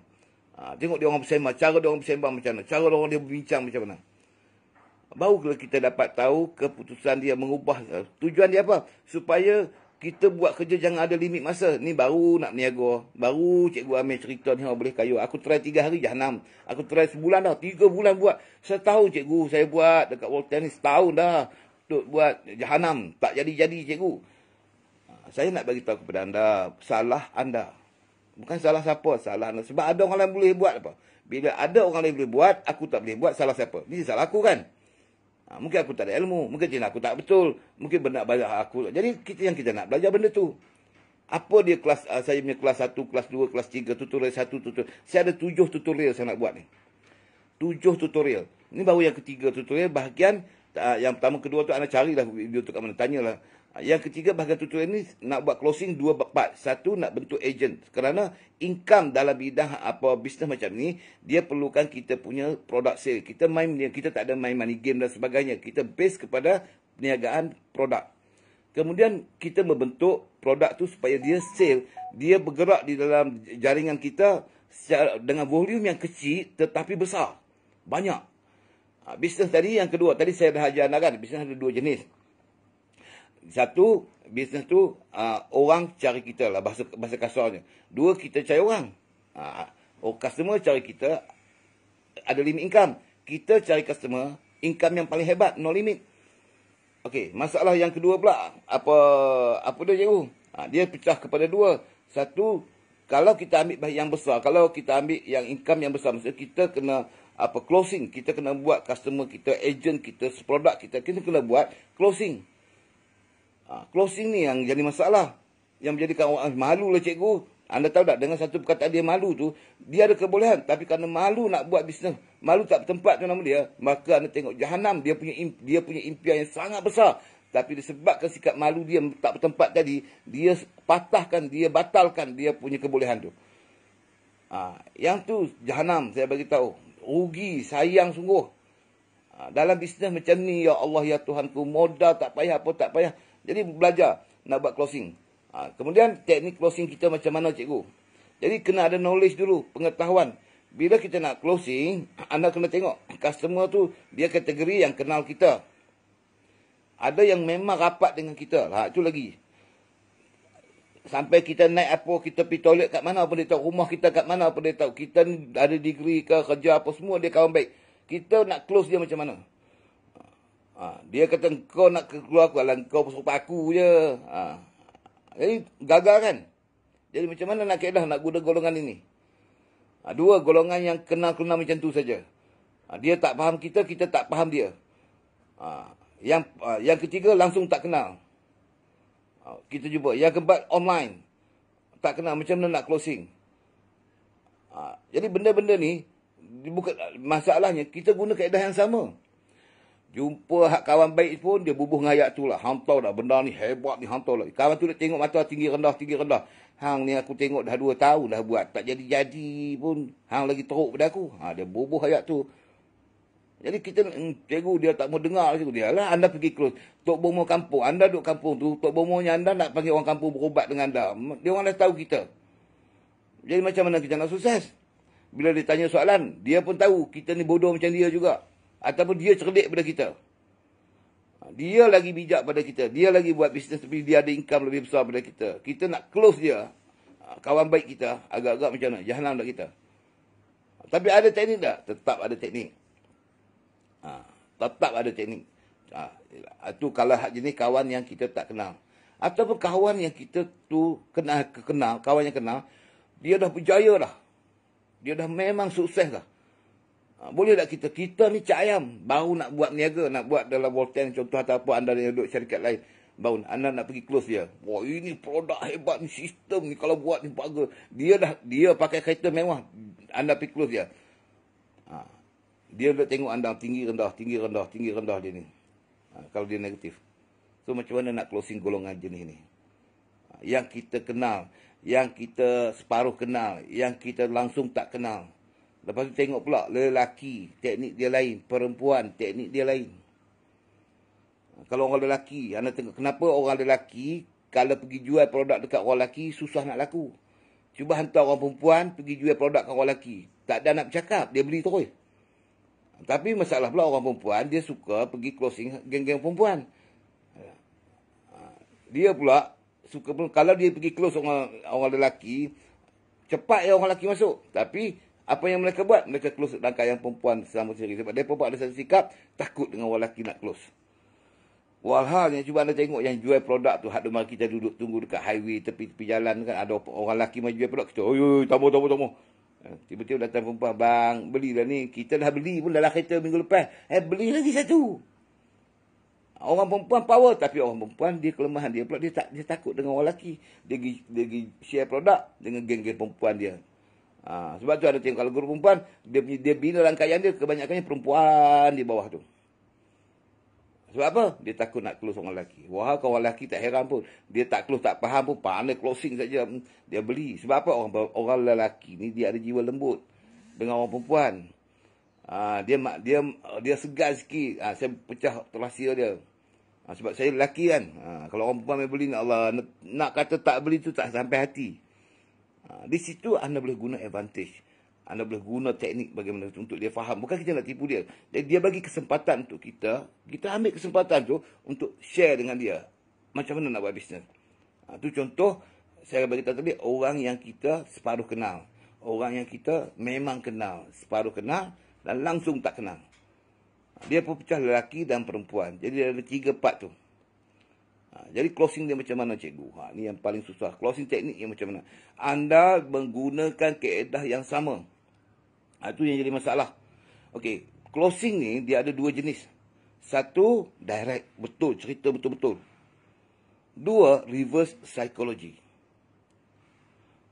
Tengok dia orang bersembang, cara dia orang bersembang macam mana, cara dia orang dia berbincang macam mana. Baru kalau kita dapat tahu keputusan dia mengubah. Tujuan dia apa? Supaya kita buat kerja jangan ada limit masa. Ni baru nak berniaga. Baru cikgu Amir cerita ni orang boleh kayu. Aku try 3 hari jahanam. Aku try sebulan dah. 3 bulan buat. Setahun cikgu saya buat dekat World Tennis. Setahun dah. Duk buat jahanam. Tak jadi-jadi cikgu. Saya nak bagi tahu kepada anda. Salah anda. Bukan salah siapa. Salah anda. Sebab ada orang lain boleh buat apa. Bila ada orang lain boleh buat. Aku tak boleh buat. Salah siapa? Ini salah aku kan? Mungkin aku tak ada ilmu. Mungkin cina aku tak betul. Mungkin benda belajar aku. Jadi kita nak belajar benda tu. Apa dia kelas, saya punya kelas 1, kelas 2, kelas 3, tutorial 1, tutorial. Saya ada 7 tutorial saya nak buat ni. 7 tutorial. Ini baru yang ketiga tutorial. Bahagian yang pertama, kedua tu anda carilah video tu kat mana. Tanyalah. Yang ketiga bahagian tutorial ni nak buat closing 2 part. Satu nak bentuk agent. Kerana income dalam bidang apa bisnes macam ni, dia perlukan kita punya product sale. Kita tak ada main money game dan sebagainya. Kita base kepada perniagaan produk. Kemudian kita membentuk produk tu supaya dia sale. Dia bergerak di dalam jaringan kita dengan volume yang kecil tetapi besar. Banyak. Bisnes tadi yang kedua. Tadi saya dah ajar anda kan. Bisnes ada 2 jenis. Satu, bisnes tu orang cari kita lah, bahasa kasarnya. 2, kita cari orang. Customer cari kita, ada limit income. Kita cari customer, income yang paling hebat, no limit. Okey, masalah yang kedua pula, apa dia cikgu? Dia pecah kepada 2. Satu, kalau kita ambil yang besar, kalau kita ambil yang income yang besar, maksudnya kita kena closing, kita kena buat customer kita, agent kita, produk kita kena buat closing. Closing ni yang jadi masalah. Yang menjadikan orang malu lah cikgu. Anda tahu tak, dengan satu perkataan dia malu tu, dia ada kebolehan. Tapi kerana malu nak buat bisnes, malu tak bertempat tu nama dia, maka anda tengok jahanam, dia punya impian yang sangat besar. Tapi disebabkan sikap malu dia tak bertempat tadi, dia patahkan, dia batalkan dia punya kebolehan tu. Yang tu jahanam, saya bagi tahu. Rugi, sayang sungguh. Dalam bisnes macam ni, ya Allah, ya Tuhanku, modal tak payah, apa tak payah. Jadi belajar nak buat closing. Kemudian teknik closing kita macam mana cikgu? Jadi kena ada knowledge dulu, pengetahuan. Bila kita nak closing, anda kena tengok customer tu dia kategori yang kenal kita. Ada yang memang rapat dengan kita. Itu lagi. Sampai kita naik apa, kita pergi toilet kat mana apa dia tahu. Rumah kita kat mana apa dia tahu. Kita ni ada degree ke, kerja apa semua, dia kawan baik. Kita nak close dia macam mana? Dia kata kau nak keluar aku, alah kau suruh aku je. Jadi gagal kan? Jadi macam mana nak kaedah nak guna golongan ini? 2 golongan yang kenal-kenal macam tu saja. Dia tak faham kita, kita tak faham dia. Yang ketiga langsung tak kenal. Kita jumpa. Yang keempat online. Tak kenal, macam mana nak closing. Jadi benda-benda ni, bukan masalahnya kita guna kaedah yang sama. Jumpa hak kawan baik pun, dia bubuh dengan ayat tu lah. Hang tahu dah, benda ni hebat ni, hang tahu lah. Kawan tu dia tengok mata tinggi rendah, tinggi rendah. Hang ni aku tengok dah 2 tahun dah buat. Tak jadi-jadi pun. Hang lagi teruk pada aku. Dia bubuh ayat tu. Jadi kita, cikgu dia tak mau dengar. Cikgu dia lah, anda pergi close. Tok Bomo kampung. Anda duduk kampung tu. Tok Bomonya anda nak panggil orang kampung berubat dengan anda. Dia orang dah tahu kita. Jadi macam mana kita nak sukses? Bila dia tanya soalan, dia pun tahu kita ni bodoh macam dia juga. Ataupun dia cerdik pada kita. Dia lagi bijak pada kita. Dia lagi buat bisnes tapi dia ada income lebih besar pada kita. Kita nak close dia. Kawan baik kita. Agak-agak macam mana? Jahanam tak kita. Tapi ada teknik tak? Tetap ada teknik. Tetap ada teknik. Itu kalau jenis kawan yang kita tak kenal. Ataupun kawan yang kita tu kenal, kawan yang kenal. Dia dah berjaya dah. Dia dah memang sukses dah. Boleh tak kita ni cak ayam, baru nak buat niaga, nak buat dalam Volten contoh atau apa, anda yang duduk syarikat lain, baru anda nak pergi close dia. Wah, ini produk hebat ni, sistem ni, kalau buat ni bagus. Dia pakai kereta mewah, anda pergi close dia. Dia dah tengok anda tinggi rendah, tinggi rendah, tinggi rendah dia ni. Kalau dia negatif. So macam mana nak closing golongan jenis ni? Yang kita kenal, yang kita separuh kenal, yang kita langsung tak kenal. Lepas tu tengok pula lelaki, teknik dia lain. Perempuan, teknik dia lain. Kalau orang lelaki, anda tengok kenapa orang lelaki kalau pergi jual produk dekat orang lelaki susah nak laku. Cuba hantar orang perempuan pergi jual produk kat orang lelaki. Tak ada nak bercakap, dia beli terus. Tapi masalah pula orang perempuan, dia suka pergi closing geng-geng perempuan. Dia pula suka, kalau dia pergi close orang lelaki, cepat orang lelaki masuk. Tapi apa yang mereka buat? Mereka close rangkaian perempuan selama sendiri. Sebab dia perempuan ada satu sikap, takut dengan orang lelaki nak close. Walhalnya cuba anda tengok yang jual produk tu, hak mari kita duduk tunggu dekat highway, tepi-tepi jalan kan, ada orang lelaki mai jual produk, kita, oi, tamu. Tiba-tiba datang perempuan, bang, belilah ni. Kita dah beli pun dalam kereta minggu lepas. Beli lagi satu. Orang perempuan power, tapi orang perempuan dia kelemahan dia pula, dia takut dengan orang lelaki. Dia pergi share produk dengan geng-geng perempuan dia. Sebab tu ada tengok kalau guru perempuan, dia bina rangkaian dia, kebanyakannya perempuan di bawah tu. Sebab apa? Dia takut nak close orang lelaki. Wah, kalau orang lelaki tak heran pun. Dia tak close, tak faham pun. Pandai closing saja. Dia beli. Sebab apa? Orang lelaki ni dia ada jiwa lembut dengan orang perempuan. Dia segar sikit. Saya pecah rahsia dia. Sebab saya lelaki kan. Kalau orang perempuan beli, Allah nak kata tak beli tu tak sampai hati. Di situ anda boleh guna advantage. Anda boleh guna teknik bagaimana untuk dia faham. Bukan kita nak tipu dia. Jadi dia bagi kesempatan untuk kita. Kita ambil kesempatan tu untuk share dengan dia. Macam mana nak buat bisnes. Itu contoh, saya bagi tahu tadi, orang yang kita separuh kenal. Orang yang kita memang kenal. Separuh kenal dan langsung tak kenal. Dia pecah lelaki dan perempuan. Jadi ada 3 part tu. Jadi closing dia macam mana cikgu? Ni yang paling susah. Closing teknik yang macam mana? Anda menggunakan kaedah yang sama. Itu yang jadi masalah. Okey, closing ni dia ada 2 jenis. Satu, direct, betul, cerita betul-betul. 2, reverse psychology.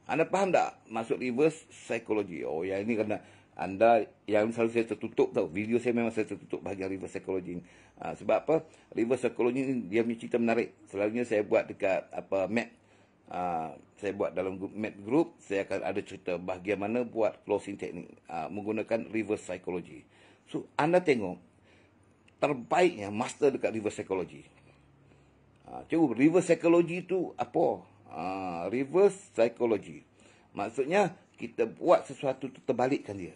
Anda faham tak maksud reverse psychology? Oh, yang ini kerana anda yang selalu saya tertutup tau. Video saya memang saya tertutup bahagian reverse psychology. Sebab apa? Reverse psychology ni dia punya cerita menarik. Selalunya saya buat dekat map. Saya buat dalam map group, saya akan ada cerita bagaimana buat closing teknik menggunakan reverse psychology. So, anda tengok terbaiknya master dekat reverse psychology. Cikgu, reverse psychology tu apa? Reverse psychology maksudnya kita buat sesuatu tu terbalikkan dia.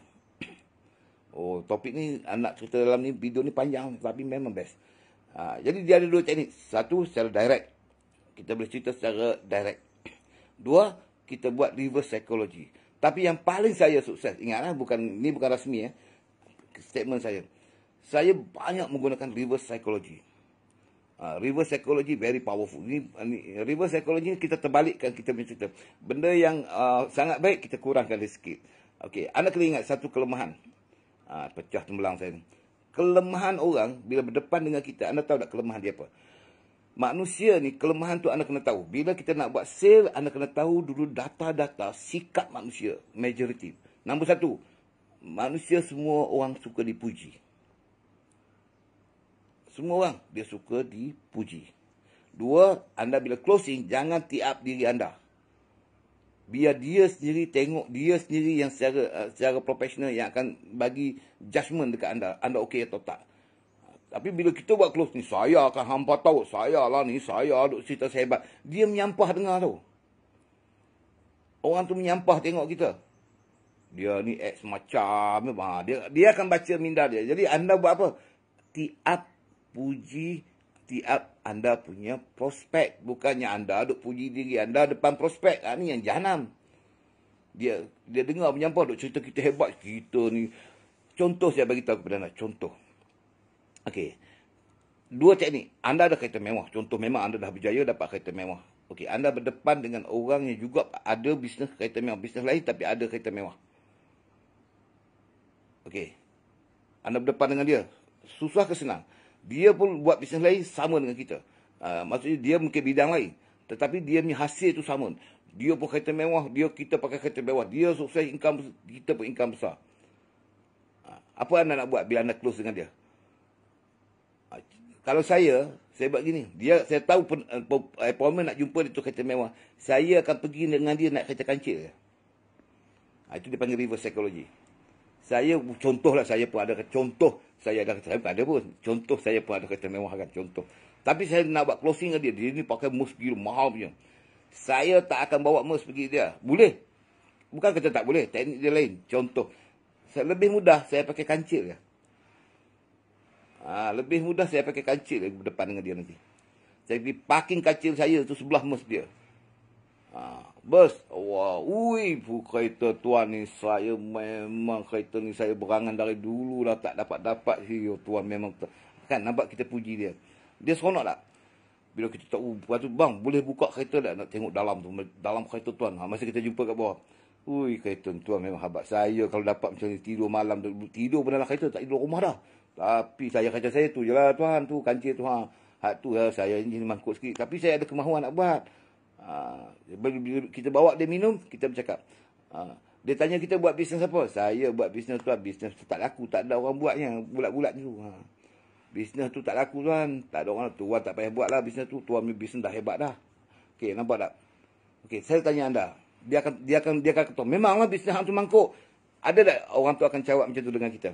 Oh, topik ni anak cerita dalam ni, video ni panjang tapi memang best. Jadi dia ada 2 teknik. Satu, secara direct. Kita boleh cerita secara direct. 2, kita buat reverse psychology. Tapi yang paling saya sukses, ingatlah ni bukan rasmi statement saya. Saya banyak menggunakan reverse psychology. Reverse psychology very powerful. Reverse psychology ni kita terbalikkan kita punya cerita. Benda yang sangat baik kita kurangkan dia sikit. Okey, anda kena ingat satu kelemahan. Pecah tembelang saya ni. Kelemahan orang bila berdepan dengan kita, anda tahu tak kelemahan dia apa? Manusia ni, kelemahan tu anda kena tahu. Bila kita nak buat sale, anda kena tahu dulu data-data sikap manusia. Majority. Nombor 1, manusia semua orang suka dipuji. Semua orang dia suka dipuji. 2, anda bila closing, jangan tiap diri anda. Biar dia sendiri tengok, dia sendiri yang secara profesional yang akan bagi judgement dekat anda. Anda okey atau tak. Tapi bila kita buat close ni, saya akan hampa tahu. Saya lah ni, saya duk cerita sehebat. Dia menyampah dengar tu. Orang tu menyampah tengok kita. Dia ni act semacam. Dia akan baca minda dia. Jadi anda buat apa? Tiap puji, tiap anda punya prospek. Bukannya anda duk puji diri anda depan prospek. Ni yang jahanam. Dia dengar menyampah duk cerita kita hebat. Kita ni. Contoh saya bagi tahu kepada anda. Contoh. Okey. 2 teknik. Anda ada kereta mewah. Contoh memang anda dah berjaya dapat kereta mewah. Okey, anda berdepan dengan orang yang juga ada bisnes kereta mewah. Bisnes lain tapi ada kereta mewah. Okey. Anda berdepan dengan dia. Susah ke senang? Dia pun buat bisnes lain sama dengan kita. Maksudnya dia mungkin bidang lain. Tetapi dia punya hasil tu sama. Dia pun kereta mewah. Kita pakai kereta mewah. Dia sukses income. Kita pun income besar. Apa anda nak buat bila anda close dengan dia? Kalau saya buat gini. Saya tahu appointment nak jumpa dia tu kereta mewah. Saya akan pergi dengan dia nak kereta kancil. Itu dipanggil reverse psychology. Contohlah saya pun ada contoh. Saya ada pun. Contoh saya pun ada kereta mewah kan. Contoh. Tapi saya nak buat closing dengan dia. Dia ni pakai mus gila mahal punya. Saya tak akan bawa mus pergi dia. Boleh. Bukan kata tak boleh, teknik dia lain. Contoh, lebih mudah saya pakai kancil ya. Lebih mudah saya pakai kancil berdepan dengan dia nanti. Saya pergi parking kancil saya tu sebelah mes dia. Bos, wah, kereta tuan ni saya memang kereta ni saya berangan dari dulu dah tak dapat tuan memang kan nampak kita puji dia. Dia seronok tak? Bila kita tahu, bang, boleh buka kereta tak nak tengok dalam tu, dalam kereta tuan. Masa kita jumpa kat bawah. Kereta tuan memang hebat. Saya kalau dapat macam ni tidur malam, tidur pun dalam kereta, tak tidur rumah dah. Tapi saya kereta saya tu je lah tuan, tu kancil tu. Hak tu lah, saya ni mangkuk sikit. Tapi saya ada kemahuan nak buat. Kita bawa dia minum, kita bercakap. Dia tanya kita buat bisnes apa? Saya buat bisnes tuan, bisnes tu tak laku, tak ada orang buatnya, bulat-bulat tu. Bisnes tu tak laku tuan, tak ada orang, tuan tak payah buat lah bisnes tu, tuan bisnes dah hebat dah. Okey, nampak tak? Okey, saya tanya anda, dia akan kata, memanglah bisnes hang tu mangkuk. Ada tak orang tu akan jawab macam tu dengan kita?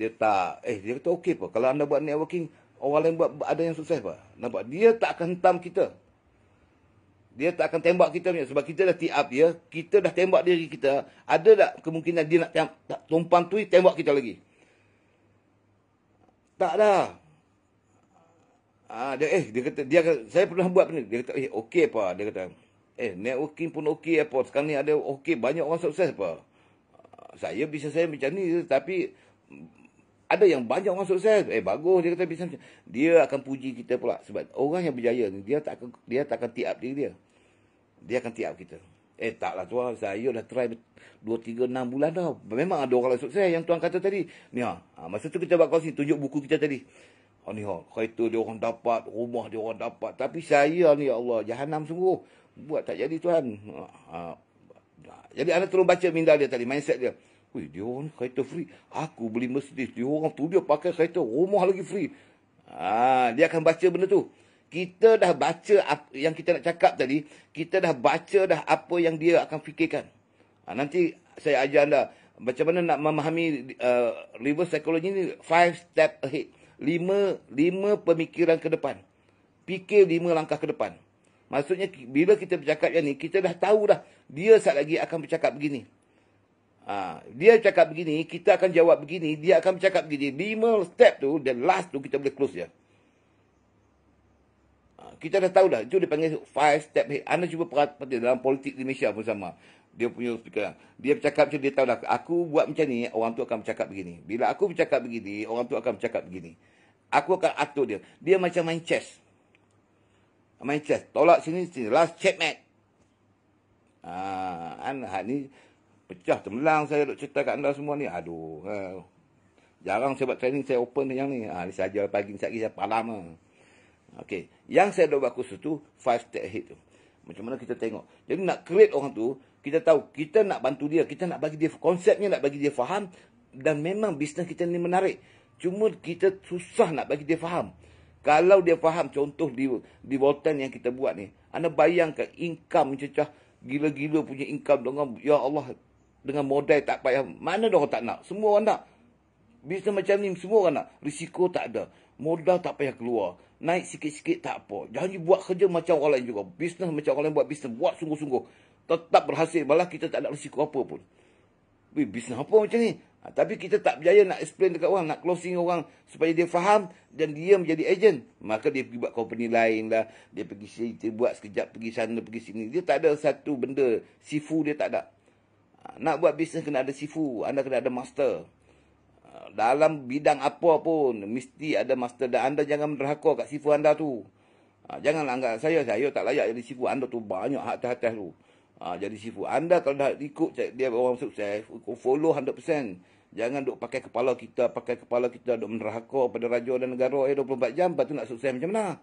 Dia tak, dia kata okey apa, kalau anda buat networking, orang lain buat ada yang sukses apa? Nampak? Dia tak akan hentam kita. Dia tak akan tembak kita sebab kita dah tee up dia, kita dah tembak diri kita. Ada tak kemungkinan dia nak tumpang tui tembak kita lagi? Tak dah. Dia kata saya pernah buat benda. Dia kata okey apa? Dia kata networking pun okey apa? Sekarang ni ada okey banyak orang sukses apa? Saya bisnes saya macam ni tapi ada yang banyak orang sukses. Bagus dia kata bisnes. Dia akan puji kita pula sebab orang yang berjaya ni dia tak akan tee up diri dia. Dia akan tee up kita. Taklah tuan, saya dah try 2, 3, 6 bulan dah. Memang ada orang sukses yang tuan kata tadi. Ni masa tu kita buat kongsi, tunjuk buku kita tadi. Kereta dia orang dapat, rumah dia orang dapat. Tapi saya ni, ya Allah, jahanam sungguh. Buat tak jadi tuan. Jadi anda tolong baca minda dia tadi, mindset dia. Dia orang kereta free. Aku beli Mercedes. Dia orang tu dia pakai kereta, rumah lagi free. Dia akan baca benda tu. Kita dah baca yang kita nak cakap tadi, kita dah baca dah apa yang dia akan fikirkan. Nanti saya ajar anda macam mana nak memahami reverse psychology ni 5 step ahead. 5 pemikiran ke depan. Fikir 5 langkah ke depan. Maksudnya bila kita bercakap yang ni, kita dah tahu dah dia saat lagi akan bercakap begini. Dia cakap begini, kita akan jawab begini, dia akan bercakap begini. 5 step tu, dan last tu kita boleh close dia. Kita dah tahu dah. Itu dia panggil 5 step ahead. Anda cuba perhati dalam politik di Malaysia pun sama. Dia punya speaker. Dia bercakap macam dia tahu dah. Aku buat macam ni, orang tu akan bercakap begini. Bila aku bercakap begini, orang tu akan bercakap begini. Aku akan atur dia. Dia macam main chess. Main chess. Tolak sini. Last checkmate. Ni pecah temelang saya duk cerita kat anda semua ni. Aduh. Jarang saya buat training, saya open yang ni. Ni saja pagi ni saya palam. Okey, yang saya dah buat kursus tu 5 step ahead tu. Macam mana kita tengok. Jadi nak create orang tu, kita tahu kita nak bantu dia, kita nak bagi dia konsepnya, nak bagi dia faham dan memang bisnes kita ni menarik. Cuma kita susah nak bagi dia faham. Kalau dia faham contoh di Voltan yang kita buat ni, anda bayangkan income cecah gila-gila punya income dengan ya Allah dengan modal tak payah. Mana orang tak nak? Semua orang nak. Bisnes macam ni semua orang nak. Risiko tak ada. Modal tak payah keluar. Naik sikit-sikit tak apa. Jangan buat kerja macam orang lain juga. Bisnes macam orang lain buat bisnes. Buat sungguh-sungguh. Tetap berhasil. Malah kita tak ada risiko apa pun. Bisnes apa macam ni? Tapi kita tak berjaya nak explain dekat orang. Nak closing orang supaya dia faham. Dan dia menjadi agent. Maka dia pergi buat company lain lah. Dia pergi sini. Dia buat sekejap. Pergi sana, pergi sini. Dia tak ada satu benda. Sifu dia tak ada. Nak buat bisnes kena ada sifu. Anda kena ada master. Dalam bidang apa pun mesti ada master dan anda jangan menderhaka kat sifu anda tu. Janganlah anggap saya tak layak jadi sifu. Anda tu banyak hak atas tu. Jadi sifu. Anda kalau dah ikut dia orang sukses, follow 100%. Jangan duk pakai kepala kita duk menderhaka pada raja dan negara 24 jam lepas tu nak sukses macam mana?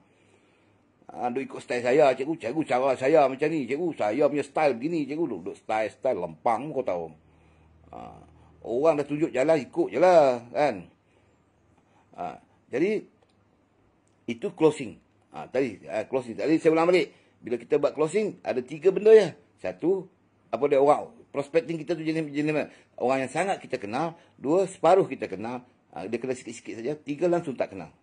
Duk ikut style saya, cikgu cara saya macam ni, cikgu saya punya style begini, cikgu duk style lempang kau tahu. Orang dah tunjuk jalan, ikut je lah. Kan? Jadi, itu closing. Closing. Tadi saya ulang balik. Bila kita buat closing, ada 3 benda ya. Satu, apa dia orang. Prospecting kita tu jenis mana? Orang yang sangat kita kenal. 2, separuh kita kenal. Dia kena sikit-sikit saja. 3, langsung tak kenal.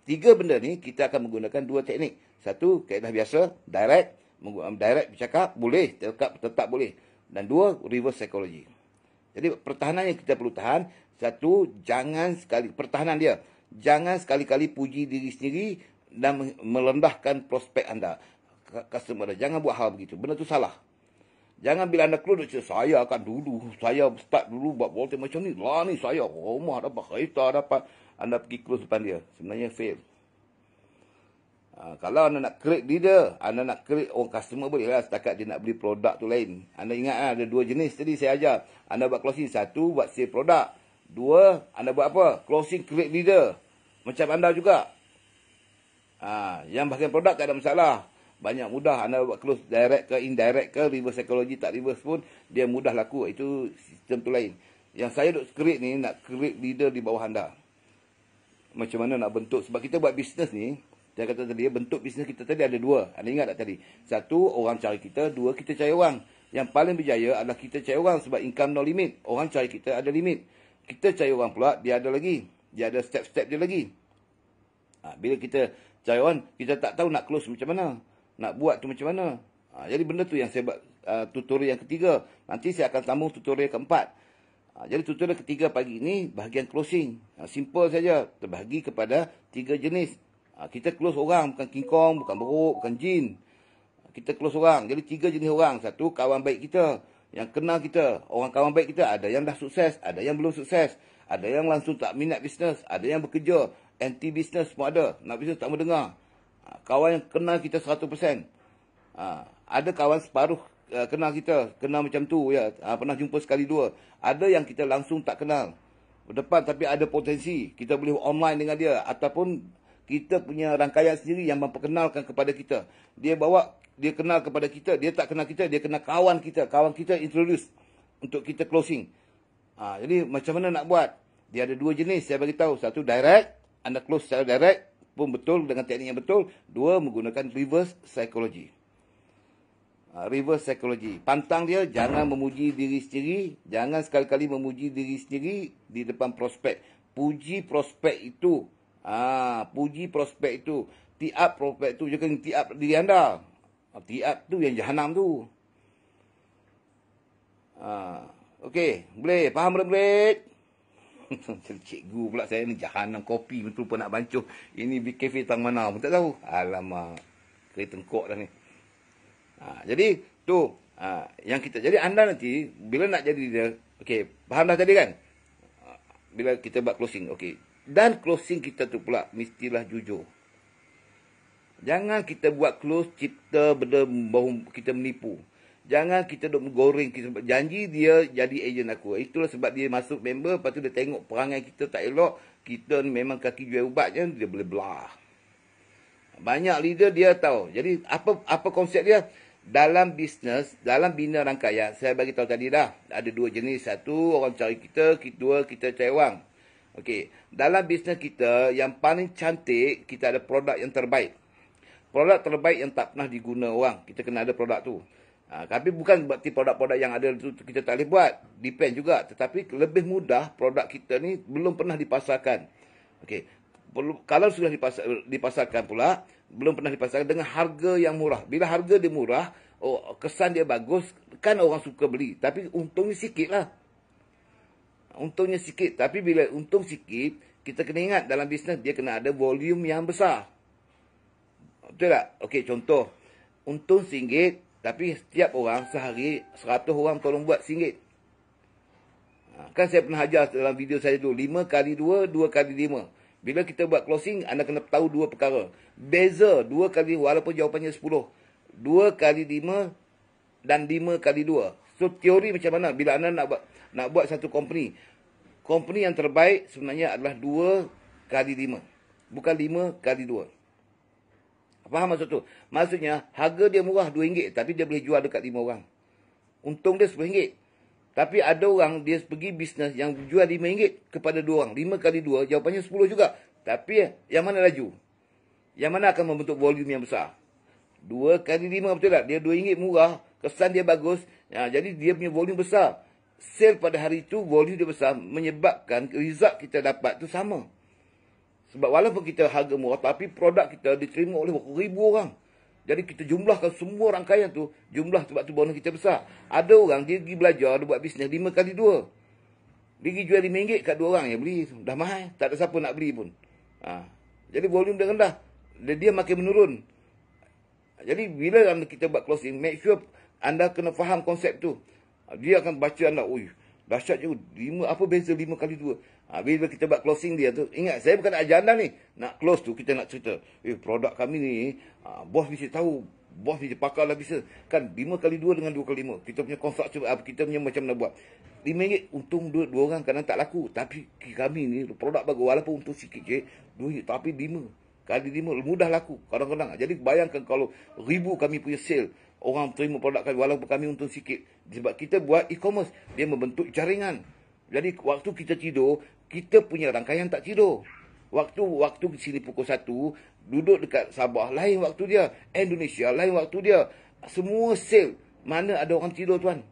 3 benda ni, kita akan menggunakan 2 teknik. Satu, kaedah biasa, direct. Direct bercakap, boleh. Tetap boleh. Dan 2, reverse psychology. Jadi pertahanan yang kita perlu tahan, 1, pertahanan dia. Jangan sekali-kali puji diri sendiri dan merendahkan prospek anda. Customer anda. Jangan buat hal begitu. Benda tu salah. Jangan bila anda keluar, saya akan dulu. Saya start dulu buat voltage macam ni. Lah ni saya rumah dapat, kereta dapat. Anda pergi close depan dia. Sebenarnya fail. Kalau anda nak create leader, anda nak create orang customer boleh lah. Setakat dia nak beli produk tu lain. Anda ingat ada 2 jenis tadi saya ajar. Anda buat closing. 1, buat sale produk. 2, anda buat apa? Closing create leader. Macam anda juga. Yang bahagian produk tak ada masalah. Banyak mudah. Anda buat close direct ke indirect ke, reverse psychology tak reverse pun, dia mudah laku. Itu sistem tu lain. Yang saya duk create ni, nak create leader di bawah anda. Macam mana nak bentuk. Sebab kita buat bisnes ni, saya kata tadi, bentuk bisnes kita tadi ada 2. Anda ingat tak tadi? 1, orang cari kita. 2, kita cari orang. Yang paling berjaya adalah kita cari orang. Sebab income no limit. Orang cari kita ada limit. Kita cari orang pula, dia ada lagi. Dia ada step-step dia lagi. Bila kita cari orang, kita tak tahu nak close macam mana. Nak buat tu macam mana. Jadi benda tu yang saya buat tutorial yang ketiga. Nanti saya akan sambung tutorial keempat. Jadi tutorial ketiga pagi ini, bahagian closing. Simple saja. Terbahagi kepada 3 jenis. Kita close orang, bukan King Kong, bukan beruk, bukan jin. Kita close orang. Jadi 3 jenis orang. 1, kawan baik kita. Yang kenal kita. Orang kawan baik kita, ada yang dah sukses, ada yang belum sukses. Ada yang langsung tak minat bisnes. Ada yang bekerja. Anti bisnes pun ada. Nak bisnes tak mendengar. Kawan yang kenal kita 100%. Ada kawan separuh kenal kita. Kenal macam tu. Ya. Pernah jumpa sekali 2. Ada yang kita langsung tak kenal. Berdepan tapi ada potensi. Kita boleh online dengan dia. Ataupun kita punya rangkaian sendiri yang memperkenalkan kepada kita. Dia kenal kepada kita. Dia tak kenal kita. Dia kenal kawan kita. Kawan kita introduce untuk kita closing. Jadi macam mana nak buat? Dia ada 2 jenis. Saya bagi tahu. 1, direct. Anda close secara direct pun betul dengan teknik yang betul. 2, menggunakan reverse psychology. Reverse psychology. Pantang dia, jangan memuji diri sendiri. Jangan sekali-kali memuji diri sendiri di depan prospek. Puji prospek itu. Puji prospek itu. Tiap prospek itu, jangan tiap diri anda. Tiap tu yang jahanam tu. Okey, boleh? Faham murid-murid? Cikgu pula saya ni jahanam kopi betul pun nak bancuh. Ini di kafe tang mana pun tak tahu. Alamak. Keri tengkok dah ni. Jadi tu yang kita, jadi anda nanti bila nak jadi dia, okey, faham dah tadi kan? Bila kita buat closing, okey. Dan closing kita tu pula mestilah jujur. Jangan kita buat close cipta benda baru kita menipu. Jangan kita duk menggoreng, kita janji dia jadi ejen aku. Itulah sebab dia masuk member, lepas tu dia tengok perangai kita tak elok. Kita ni memang kaki jual ubat je, dia boleh belah. Banyak leader dia tahu. Jadi apa konsep dia? Dalam bisnes, dalam bina rangkaian, saya bagi tahu tadi dah. Ada 2 jenis. 1, orang cari kita. 2, kita cari orang. Okey. Dalam bisnes kita, yang paling cantik, kita ada produk yang terbaik. Produk terbaik yang tak pernah diguna orang. Kita kena ada produk tu. Tapi bukan berarti produk-produk yang ada tu kita tak boleh buat. Depend juga. Tetapi lebih mudah produk kita ni belum pernah dipasarkan. Okey. Kalau sudah dipasarkan pula, belum pernah dipasarkan dengan harga yang murah. Bila harga dia murah, kesan dia bagus, kan orang suka beli. Tapi untungnya sikit lah. Untungnya sikit. Tapi bila untung sikit, kita kena ingat dalam bisnes dia kena ada volume yang besar. Betul tak? Okey, contoh. Untung RM1, tapi setiap orang sehari 100 orang tolong buat RM1. Kan saya pernah ajar dalam video saya dulu. 5 kali 2, 2 kali 5. Bila kita buat closing, anda kena tahu 2 perkara. Beza 2 kali, walaupun jawapannya 10. 2 kali 5 dan 5 kali 2. So, teori macam mana? Bila anda nak buat satu company. Company yang terbaik sebenarnya adalah 2 kali 5. Bukan 5 kali 2. Faham maksud tu? Maksudnya, harga dia murah RM2, tapi dia boleh jual dekat 5 orang. Untung dia RM10. Tapi ada orang, dia pergi bisnes yang jual RM5 kepada 2 orang. 5 kali 2, jawapannya 10 juga. Tapi, yang mana laju? Yang mana akan membentuk volume yang besar? 2 kali 5, betul tak? Dia RM2 murah, kesan dia bagus. Jadi, dia punya volume besar. Sale pada hari itu, volume dia besar, menyebabkan result kita dapat tu sama. Sebab walaupun kita harga murah, tapi produk kita diterima oleh ribu orang. Jadi kita jumlahkan semua rangkaian tu, jumlah sebab tu bonus kita besar. Ada orang dia pergi belajar, dia buat bisnes 5 kali 2. Dia pergi jual RM5 kat 2 orang yang beli tu. Dah mahal, tak ada siapa nak beli pun. Jadi volume dia rendah. Dia makin menurun. Jadi bila kita buat closing, make sure anda kena faham konsep tu. Dia akan baca anda, oi, dahsyat juga. Apa beza 5 kali 2? Bila kita buat closing dia tu, ingat saya bukan ajar anda ni. Nak close tu kita nak cerita, produk kami ni, bos bisa tahu, bos bisa pakar lah bisa. Kan 5 kali 2 dengan 2 kali 5. Kita punya construction, kita punya macam mana buat. RM5 untung 2 orang kadang tak laku. Tapi kami ni produk bagus walaupun untung sikit je, duit tapi 5 kali 5 mudah laku kadang-kadang. Jadi bayangkan kalau 1000 kami punya sale, orang terima produk kami walaupun kami untung sikit. Sebab kita buat e-commerce, dia membentuk jaringan. Jadi waktu kita tidur, kita punya rangkaian tak tidur. Waktu di sini pukul 1, duduk dekat Sabah lain waktu dia, Indonesia lain waktu dia. Semua sale, mana ada orang tidur tuan?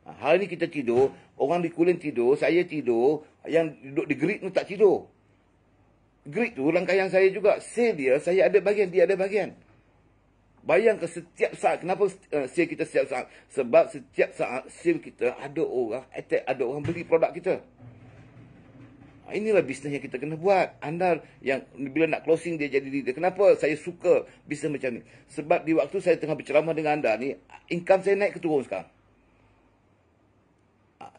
Hari ni kita tidur, orang di Kulim tidur, saya tidur, yang duduk di grid tu tak tidur. Grid tu rangkaian saya juga. Sale dia, saya ada bahagian, dia ada bahagian. Bayangkan setiap saat, kenapa sale kita setiap saat? Sebab setiap saat sale kita ada orang attack, ada orang beli produk kita. Inilah bisnes yang kita kena buat. Anda yang bila nak closing dia jadi leader. Kenapa saya suka bisnes macam ni? Sebab di waktu saya tengah berceramah dengan anda ni, income saya naik ke turun sekarang?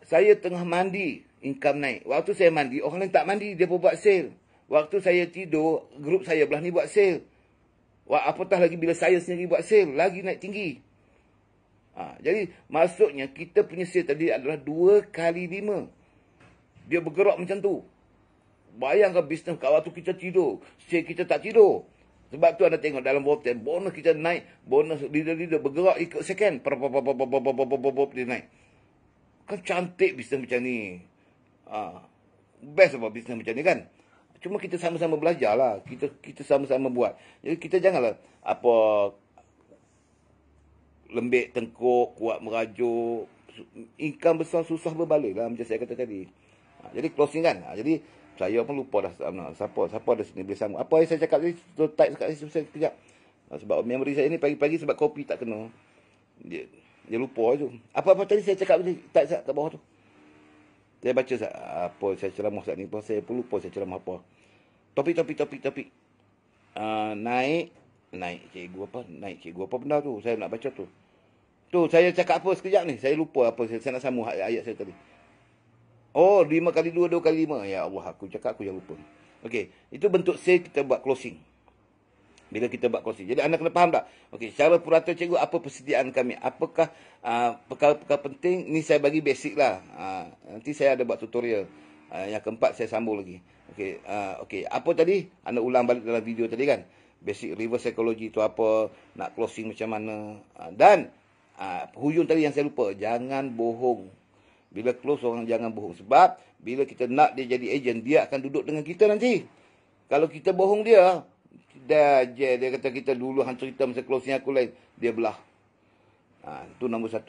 Saya tengah mandi, income naik. Waktu saya mandi, orang lain tak mandi, dia pun buat sale. Waktu saya tidur, grup saya belah ni buat sale. Apatah lagi bila saya sendiri buat sale, lagi naik tinggi. Jadi maksudnya kita punya sale tadi adalah 2 kali 5. Dia bergerak macam tu. Bayangkan bisnes kat waktu kita tidur, sale kita tak tidur. Sebab tu anda tengok dalam bawah 10, bonus kita naik, bonus leader-leader bergerak ikut second. Dia naik. Kan cantik bisnes macam ni. Best apa bisnes macam ni kan? Cuma kita sama-sama belajar lah. Kita sama-sama buat. Jadi kita janganlah lembik tengkuk, kuat merajuk. Income besar susah berbalik lah macam saya kata tadi. Jadi closing kan. Jadi saya pun lupa dah siapa ada sini boleh sambung. Apa yang saya cakap tadi, type kat sini sekejap. Sebab memory saya ni pagi-pagi sebab kopi tak kena. Dia lupa tu. Apa-apa tadi saya cakap tadi, type kat bawah tu. Saya baca apa saya ceramah saat ni, saya pun lupa saya ceramah apa. Topik. Naik cikgu apa benda tu? Saya nak baca tu. Tu saya cakap apa sekejap ni? Saya lupa apa saya nak sambung ayat saya tadi. Oh, 5 kali 2, 2 kali 5. Ya Allah, aku cakap aku yang lupa. Okey, itu bentuk sale kita buat closing. Bila kita buat closing. Jadi anda kena faham tak? Okey, secara purata cikgu, apa persediaan kami? Apakah perkara-perkara penting? Ni saya bagi basic lah. Nanti saya ada buat tutorial. Yang keempat saya sambung lagi. Okey, apa tadi? Anda ulang balik dalam video tadi kan? Basic reverse psychology tu apa? Nak closing macam mana? Dan hujung tadi yang saya lupa. Jangan bohong. Bila close orang jangan bohong. Sebab bila kita nak dia jadi agent, dia akan duduk dengan kita nanti. Kalau kita bohong dia kata kita dulu hang cerita masa closing aku lain, dia belah. Itu nombor 1.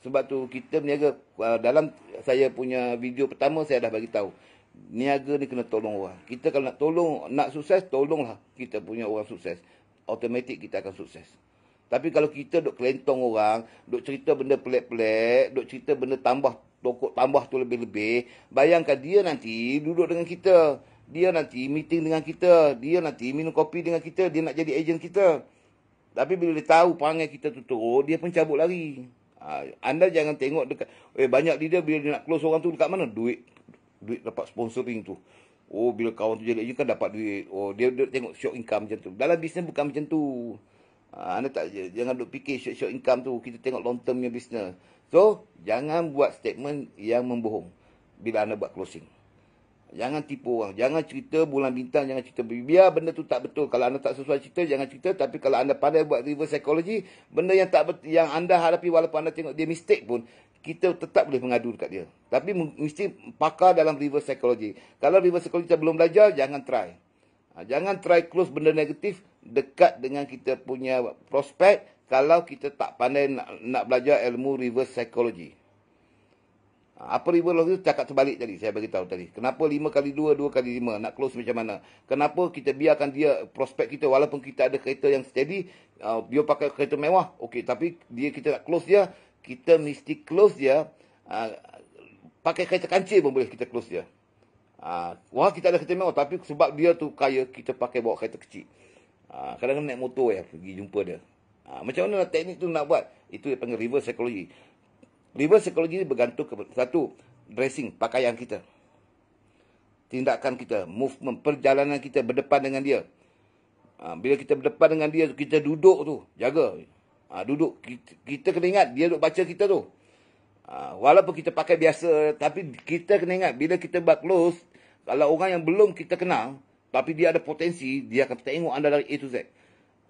Sebab tu kita berniaga, dalam saya punya video pertama saya dah bagi tahu. Niaga ni kena tolong orang. Kita kalau nak sukses, tolonglah kita punya orang sukses. Automatik kita akan sukses. Tapi kalau kita duk kelentong orang, duk cerita benda pelik-pelik, duk cerita benda tambah tu lebih-lebih, bayangkan dia nanti duduk dengan kita. Dia nanti meeting dengan kita. Dia nanti minum kopi dengan kita. Dia nak jadi ejen kita. Tapi bila dia tahu panggil kita tutup, dia pun cabut lari. Anda jangan tengok dekat. Banyak leader bila dia nak close orang tu dekat mana? Duit dapat sponsoring tu. Oh, bila kawan tu jadi ejen kan dapat duit. Oh, dia tengok short income macam tu. Dalam bisnes bukan macam tu. Anda jangan duk fikir short income tu. Kita tengok long termnya bisnes. So, jangan buat statement yang membohong bila anda buat closing. Jangan tipu orang. Jangan cerita bulan bintang. Jangan cerita. Biar benda tu tak betul. Kalau anda tak sesuai cerita, jangan cerita. Tapi kalau anda pandai buat reverse psychology, benda yang tak betul, yang anda hadapi walaupun anda tengok dia mistake pun, kita tetap boleh mengadu dekat dia. Tapi mesti pakar dalam reverse psychology. Kalau reverse psychology kita belum belajar, jangan try. Jangan try close benda negatif dekat dengan kita punya prospek kalau kita tak pandai nak belajar ilmu reverse psychology. Apa river loss itu cakap terbalik tadi. Saya bagi tahu tadi. Kenapa 5 kali 2, 2 kali 5. Nak close macam mana. Kenapa kita biarkan dia prospek kita. Walaupun kita ada kereta yang steady. Dia pakai kereta mewah. Okey, tapi kita nak close dia. Kita mesti close dia. Pakai kereta kancil pun boleh kita close dia. Wah, kita ada kereta mewah. Tapi sebab dia tu kaya. Kita pakai bawa kereta kecil. Kadang-kadang naik motor ya. Pergi jumpa dia. Macam mana teknik tu nak buat. Itu dia panggil reverse psychology. Reverse psychology bergantung kepada satu, dressing, pakaian kita. Tindakan kita, movement, perjalanan kita berdepan dengan dia. Bila kita berdepan dengan dia, kita duduk tu, jaga. Duduk, kita kena ingat, dia duduk baca kita tu. Walaupun kita pakai biasa, tapi kita kena ingat, bila kita buat close, kalau orang yang belum kita kenal, tapi dia ada potensi, dia akan tengok anda dari A to Z.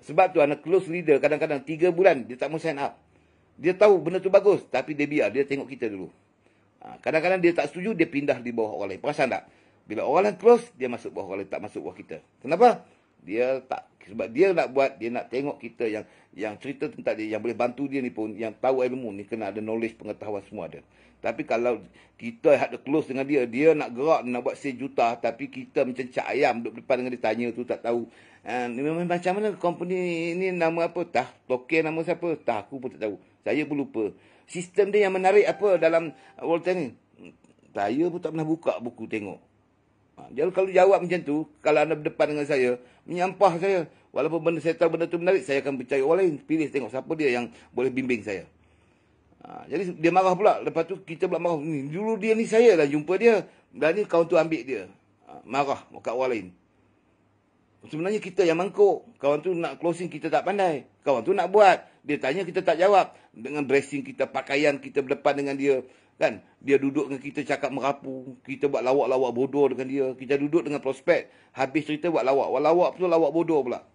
Sebab tu, anak close leader, kadang-kadang 3 bulan, dia tak mau sign up. Dia tahu benda tu bagus, tapi dia biar. Dia tengok kita dulu. Kadang-kadang dia tak setuju, dia pindah di bawah orang lain. Perasan tak? Bila orang lain close, dia masuk bawah orang lain. Tak masuk bawah kita. Kenapa? Dia tak. Sebab dia nak buat, dia nak tengok kita yang cerita tentang dia, yang boleh bantu dia ni pun, yang tahu ilmu ni, kena ada knowledge, pengetahuan semua ada. Tapi kalau kita ada close dengan dia, dia nak gerak, nak buat sejuta, tapi kita macam cak ayam, duduk depan dengan dia, tanya tu tak tahu. Macam mana company ni nama apa? Token nama siapa? Aku pun tak tahu. Saya pun lupa. Sistem dia yang menarik apa dalam World Tank ni? Saya pun tak pernah buka buku tengok. Jadi kalau jawab macam tu, kalau anda berdepan dengan saya, menyampah saya. Walaupun benda saya tahu benda tu menarik, saya akan percaya orang lain. Pilih tengok siapa dia yang boleh bimbing saya. Jadi dia marah pula. Lepas tu kita pula marah. Dulu dia ni saya lah jumpa dia. Dan ni kawan tu ambil dia. Marah kat orang lain. Sebenarnya kita yang mangkuk. Kawan tu nak closing, kita tak pandai. Kawan tu nak buat. Dia tanya, kita tak jawab. Dengan dressing kita, pakaian kita berdepan dengan dia. Kan? Dia duduk dengan kita cakap merapu. Kita buat lawak-lawak bodoh dengan dia. Kita duduk dengan prospek. Habis cerita buat lawak. Lawak tu lawak bodoh pula.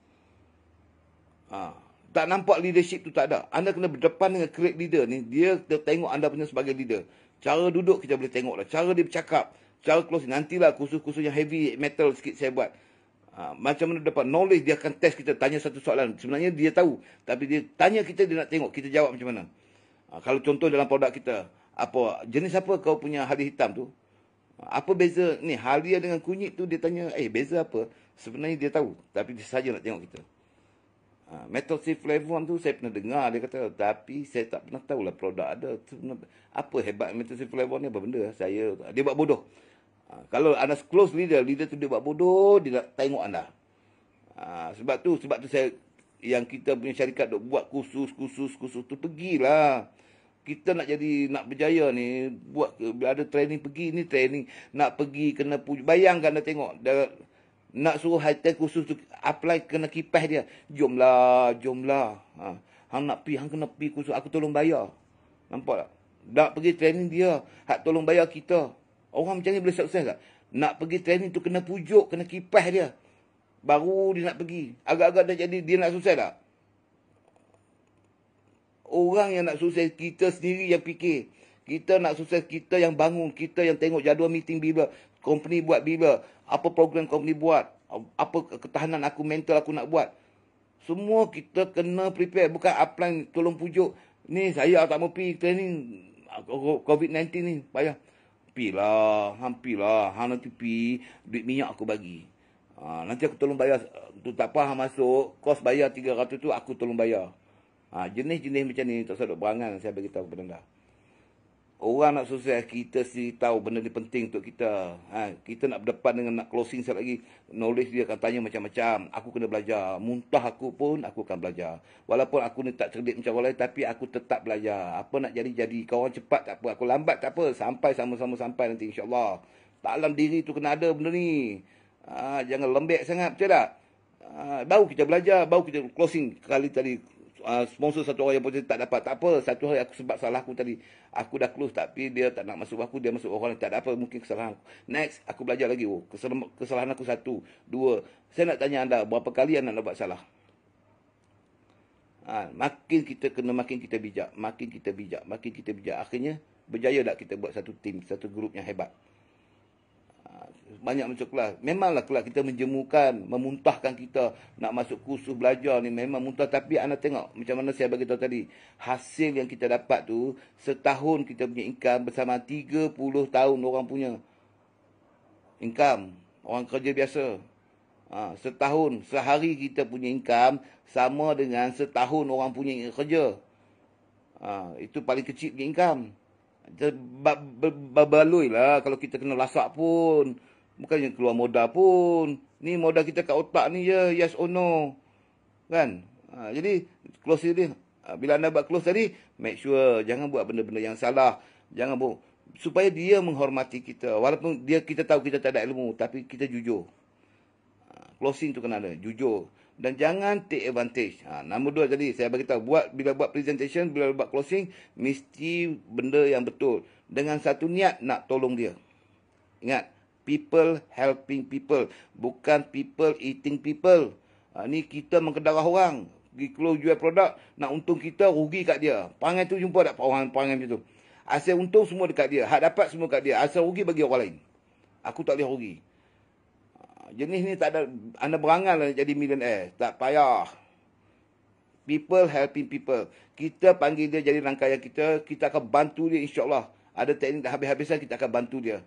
Tak nampak leadership tu tak ada. Anda kena berdepan dengan great leader ni. Dia tengok anda punya sebagai leader. Cara duduk kita boleh tengok lah. Cara dia bercakap. Cara closing. Nantilah kursus-kursus yang heavy metal sikit saya buat. Macam mana dapat knowledge, dia akan test kita, tanya satu soalan. Sebenarnya dia tahu, tapi dia tanya kita, dia nak tengok kita jawab macam mana. Kalau contoh dalam produk kita, apa jenis apa kau punya halia hitam tu? Apa beza ni halia dengan kunyit tu? Dia tanya, beza apa? Sebenarnya dia tahu, tapi dia saja nak tengok kita. Metal Safe Flavon tu saya pernah dengar dia kata, tapi saya tak pernah tahulah produk ada. Apa hebat Metal Safe Flavon ni, apa benda? Dia buat bodoh. Kalau anda close leader tu dia buat bodoh, dia nak tengok anda. Sebab tu saya, yang kita punya syarikat duk buat kursus tu, pergilah. Kita nak berjaya ni, buat ada training, pergi ni training, nak pergi kena bayangkan anda tengok, nak suruh high-tech kursus tu apply kena kipas dia. Jomlah. Hang nak pergi, hang kena pergi kursus, aku tolong bayar. Nampak tak? Nak pergi training dia, hak tolong bayar kita. Orang macam ni boleh sukses tak? Nak pergi training tu kena pujuk, kena kipas dia. Baru dia nak pergi. Agak-agak dah jadi, dia nak sukses tak? Orang yang nak sukses, kita sendiri yang fikir. Kita nak sukses, kita yang bangun. Kita yang tengok jadual meeting bila. Company buat bila. Apa program company buat. Apa ketahanan aku, mental aku nak buat. Semua kita kena prepare. Bukan apply, tolong pujuk. Ni saya tak mau pergi training COVID-19 ni. Payah. Pilah, hampilah. Hang nanti pi, duit minyak aku bagi. Nanti aku tolong bayar. Tu tak apa hang masuk, kos bayar 300 tu aku tolong bayar. Jenis-jenis macam ni tak usah duk berangan, saya bagi tahu kepada anda. Orang nak sukses, kita sendiri tahu benda ni penting untuk kita. Kita nak berdepan dengan nak closing sekali lagi. Knowledge dia akan tanya macam-macam. Aku kena belajar. Muntah aku pun, aku akan belajar. Walaupun aku ni tak cerdik macam orang lain, tapi aku tetap belajar. Apa nak jadi. Kau orang cepat tak apa. Aku lambat tak apa. Sampai sama-sama sampai nanti insyaAllah. Dalam diri tu kena ada benda ni. Jangan lembek sangat, betul tak? Baru kita belajar, baru kita closing. Kali tadi sponsor satu orang yang positif tak dapat, tak apa, satu hari aku sebab salah aku tadi, aku dah close tapi dia tak nak masuk aku, dia masuk orang lain, tak ada apa, mungkin kesalahan aku. Next, aku belajar lagi. Kesalahan aku 1, 2. Saya nak tanya anda, berapa kali anda nak buat salah? Makin kita bijak, makin kita bijak. Akhirnya berjaya tak kita buat satu tim, satu grup yang hebat. Banyak masuk kelas. Memanglah kelas kita menjemukan, memuntahkan kita nak masuk kursus belajar ni memang muntah. Tapi anda tengok macam mana saya bagi tahu tadi. Hasil yang kita dapat tu, setahun kita punya income bersama 30 tahun orang punya income. Orang kerja biasa. Setahun, sehari kita punya income sama dengan setahun orang punya kerja. Itu paling kecil punya income. Berbaloi lah kalau kita kena lasak pun. Bukannya keluar modal pun. Ni modal kita kat otak ni je. Yes or no. Kan? Jadi, close dia. Bila anda buat close tadi, make sure jangan buat benda-benda yang salah. Jangan buat. Supaya dia menghormati kita. Walaupun kita tahu kita tak ada ilmu. Tapi kita jujur. Closing tu kena ada. Jujur. Dan jangan take advantage. Nombor 2 tadi, saya bagi tahu. Bila buat presentation, bila buat closing, mesti benda yang betul. Dengan satu niat nak tolong dia. Ingat. People helping people. Bukan people eating people. Ni kita mengkedarah orang. Pergi keluar jual produk. Nak untung kita, rugi kat dia. Perangai tu jumpa tak orang perangai macam tu. Asal untung semua dekat dia. Hak dapat semua kat dia. Asal rugi bagi orang lain. Aku tak boleh rugi. Jenis ni tak ada. Anda berangan lah jadi millionaire. Tak payah. People helping people. Kita panggil dia jadi rangkaian kita. Kita akan bantu dia insyaAllah. Ada teknik dah habis-habisan kita akan bantu dia.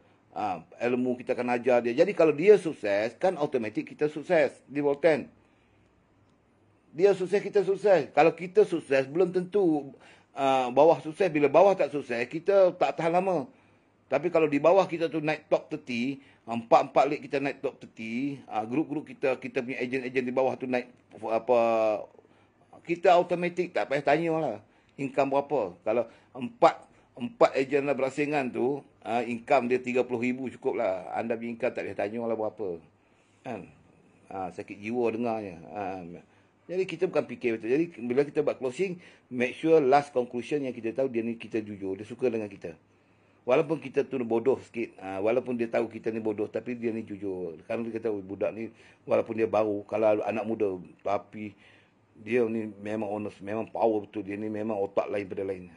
Ilmu kita akan ajar dia. Jadi kalau dia sukses, kan automatik kita sukses di Volten. Dia sukses, kita sukses. Kalau kita sukses, belum tentu bawah sukses. Bila bawah tak sukses, kita tak tahan lama. Tapi kalau di bawah kita tu naik top 30, empat league kita naik top 30, grup-grup kita punya ejen-ejen di bawah tu naik kita automatik tak payah tanya lah. Income berapa? Kalau empat ejen lah berasingan tu, income dia 30,000 cukup lah. Anda punya income tak payah tanya lah berapa. Kan? Sakit jiwa dengarnya. Jadi kita bukan fikir betul. Jadi bila kita buat closing, make sure last conclusion yang kita tahu dia ni kita jujur. Dia suka dengan kita. Walaupun kita tu bodoh sikit. Walaupun dia tahu kita ni bodoh. Tapi dia ni jujur. Kerana dia tahu budak ni walaupun dia baru. Kalau anak muda. Tapi dia ni memang honest. Memang power betul. Dia ni memang otak lain pada lain.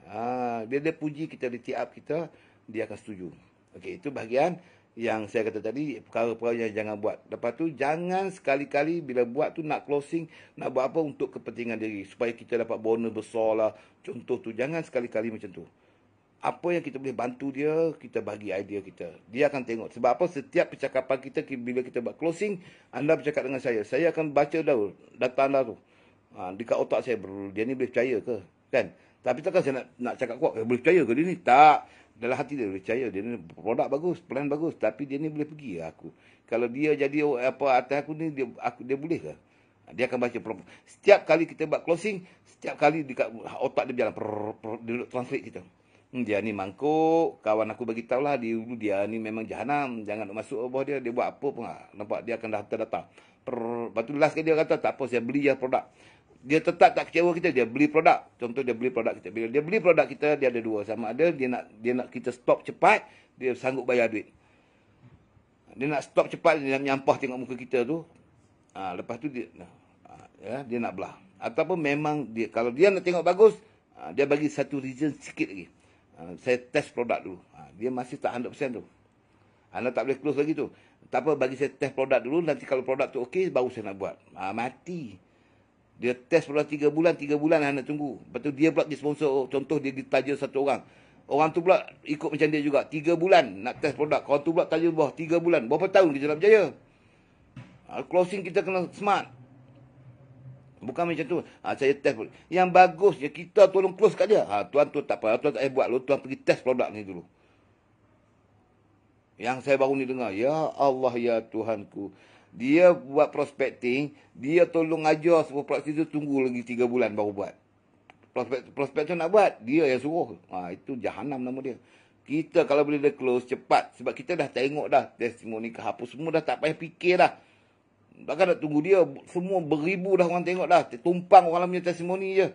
Bila dia puji kita, dia tiap kita, dia akan setuju. Okey, itu bahagian yang saya kata tadi, perkara-perkara yang jangan buat. Lepas tu, jangan sekali-kali bila buat tu nak closing, nak buat apa untuk kepentingan diri. Supaya kita dapat bonus besar lah. Contoh tu, jangan sekali-kali macam tu. Apa yang kita boleh bantu dia, kita bagi idea kita. Dia akan tengok. Sebab apa, setiap percakapan kita, bila kita buat closing, anda bercakap dengan saya akan baca dah data anda tu. Dekat otak saya, dia ni boleh percaya ke? Kan? Tapi takkan saya nak cakap kuat, boleh percaya ke dia ni? Tak. Dalam hati dia boleh percaya. Dia ni produk bagus, plan bagus. Tapi dia ni boleh pergi aku. Kalau dia jadi atas aku ni, dia boleh ke? Dia akan baca. Setiap kali kita buat closing, setiap kali dekat otak dia berjalan. Dia translate kita. Dia ni mangkuk. Kawan aku bagi tahu lah. Dia ni memang jahanam. Jangan nak masuk bawah dia. Dia buat apa pun. Nampak dia akan datang. Lepas tu last kali dia kata, tak apa, saya beli je produk. Dia tetap tak kecewa kita, dia beli produk. Contoh dia beli produk kita. Bila dia beli produk kita, dia ada dua. Sama ada dia nak kita stop cepat, dia sanggup bayar duit. Dia nak stop cepat, dia nak nyampah tengok muka kita tu. Lepas tu dia nak belah. Ataupun memang kalau dia nak tengok bagus, dia bagi satu reason sikit lagi. Saya test produk dulu. Dia masih tak 100% tu. Anda tak boleh close lagi tu. Tak apa, bagi saya test produk dulu. Nanti kalau produk tu okey, baru saya nak buat. Mati. Dia test produk 3 bulan anda tunggu. Lepas tu dia pula di sponsor. Contoh dia ditaja satu orang. Orang tu pula ikut macam dia juga. 3 bulan nak test produk. Orang tu pula taja bawah 3 bulan. Berapa tahun kita nak berjaya? Closing kita kena smart. Bukan macam tu. Saya test produk. Yang bagus je kita tolong close kat dia. Tuan tu tak apa. Tuan tak payah buat. Tuan pergi test produk ni dulu. Yang saya baru ni dengar. Ya Allah ya Tuhanku. Dia buat prospecting, dia tolong ajar semua prospek tu, tunggu lagi 3 bulan baru buat. Prospek tu nak buat, dia yang suruh. Itu jahanam nama dia. Kita kalau boleh dah close cepat, sebab kita dah tengok dah testimoni ke apa, semua dah tak payah fikir dah. Takkan nak tunggu dia, semua beribu dah orang tengok dah, tumpang orang punya testimoni je.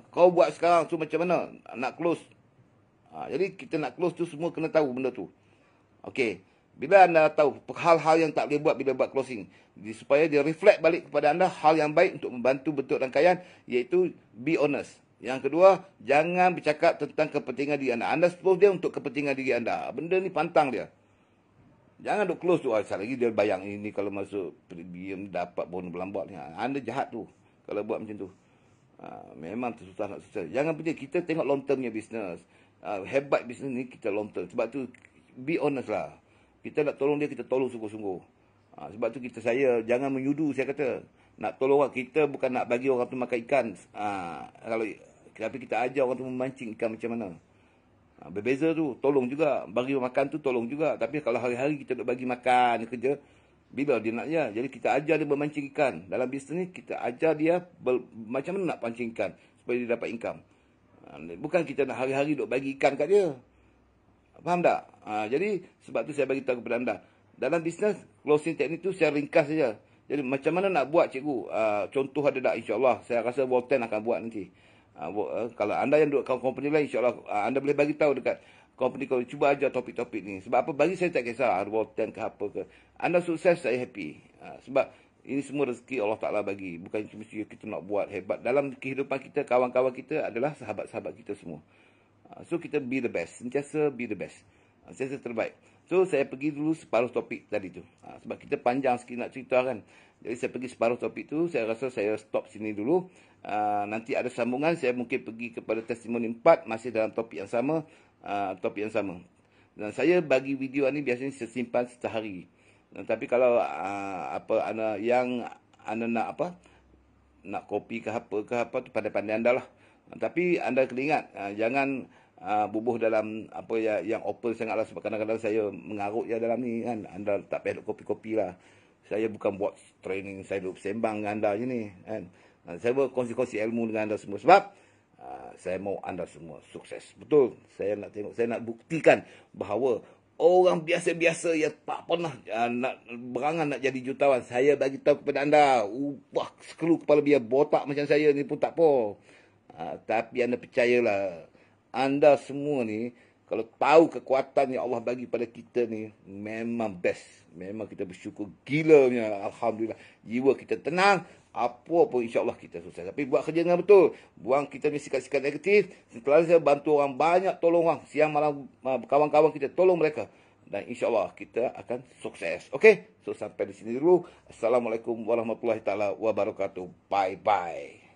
Kau buat sekarang tu macam mana nak close. Jadi kita nak close tu semua kena tahu benda tu. Okey. Bila anda tahu hal-hal yang tak boleh buat bila buat closing, supaya dia reflect balik kepada anda hal yang baik untuk membantu bentuk rangkaian, iaitu be honest. Yang kedua, jangan bercakap tentang kepentingan diri anda. Anda suppose dia untuk kepentingan diri anda. Benda ni pantang dia. Jangan duk close tu. Asal lagi dia bayang ini kalau masuk premium dapat bonus berlambat ni. Anda jahat tu kalau buat macam tu. Memang susah nak susah. Jangan pergi. Kita tengok long termnya bisnes. Hebat bisnes ni kita long term. Sebab tu be honest lah. Kita nak tolong dia, kita tolong sungguh-sungguh. Sebab tu saya jangan menyudu, saya kata. Nak tolong orang, kita bukan nak bagi orang tu makan ikan. Tapi kita ajar orang tu memancing ikan macam mana. Berbeza tu, tolong juga. Bagi makan tu tolong juga. Tapi kalau hari-hari kita nak bagi makan kerja, bila dia nak je. Jadi kita ajar dia memancing ikan. Dalam bisnes ni, kita ajar dia macam mana nak pancing ikan. Supaya dia dapat income. Bukan kita nak hari-hari duk bagi ikan kat dia. Faham tak? Jadi, sebab tu saya bagi tahu kepada anda. Dalam bisnes, closing teknik tu saya ringkas saja. Jadi, macam mana nak buat, cikgu? Contoh ada tak? InsyaAllah. Saya rasa Volten akan buat nanti. Kalau anda yang duduk company lain, insyaAllah anda boleh bagi tahu dekat company kau, cuba ajar topik-topik ni. Sebab apa? Bagi saya tak kisah, Volten ke apa ke. Anda sukses, saya happy. Sebab ini semua rezeki Allah Ta'ala bagi. Bukan cuma kita nak buat hebat. Dalam kehidupan kita, kawan-kawan kita adalah sahabat-sahabat kita semua. So kita be the best. Sentiasa be the best. Sentiasa terbaik. So saya pergi dulu separuh topik tadi tu. Sebab kita panjang sikit nak cerita kan. Jadi saya pergi separuh topik tu. Saya rasa saya stop sini dulu. Nanti ada sambungan. Saya mungkin pergi kepada testimoni 4. Masih dalam topik yang sama. Dan saya bagi video ni biasanya saya simpan sehari. Tapi kalau anda nak nak kopi ke apa tu pandai-pandai anda lah. Tapi anda kena ingat, jangan bubuh dalam apa yang open sangat lah. Sebab kadang-kadang saya mengarut je dalam ni kan. Anda tak payah kopi-kopi lah. Saya bukan buat training, saya duduk sembang dengan anda je ni kan. Saya berkongsi-kongsi ilmu dengan anda semua. Sebab saya mau anda semua sukses. Betul. Saya nak buktikan bahawa orang biasa-biasa yang tak pernah nak berangan nak jadi jutawan, saya bagi tahu kepada anda, sekelu kepala biar botak macam saya ni pun tak apa. Tapi anda percayalah, anda semua ni, kalau tahu kekuatan yang Allah bagi pada kita ni, memang best. Memang kita bersyukur gilanya, Alhamdulillah. Jiwa kita tenang, apa pun insyaAllah kita sukses. Tapi buat kerja dengan betul. Buang kita ni sikap-sikap negatif. Setelah saya bantu orang banyak, tolong orang. Siang malam kawan-kawan kita, tolong mereka. Dan insyaAllah kita akan sukses. Okay? So sampai di sini dulu. Assalamualaikum warahmatullahi taala wabarakatuh. Bye-bye.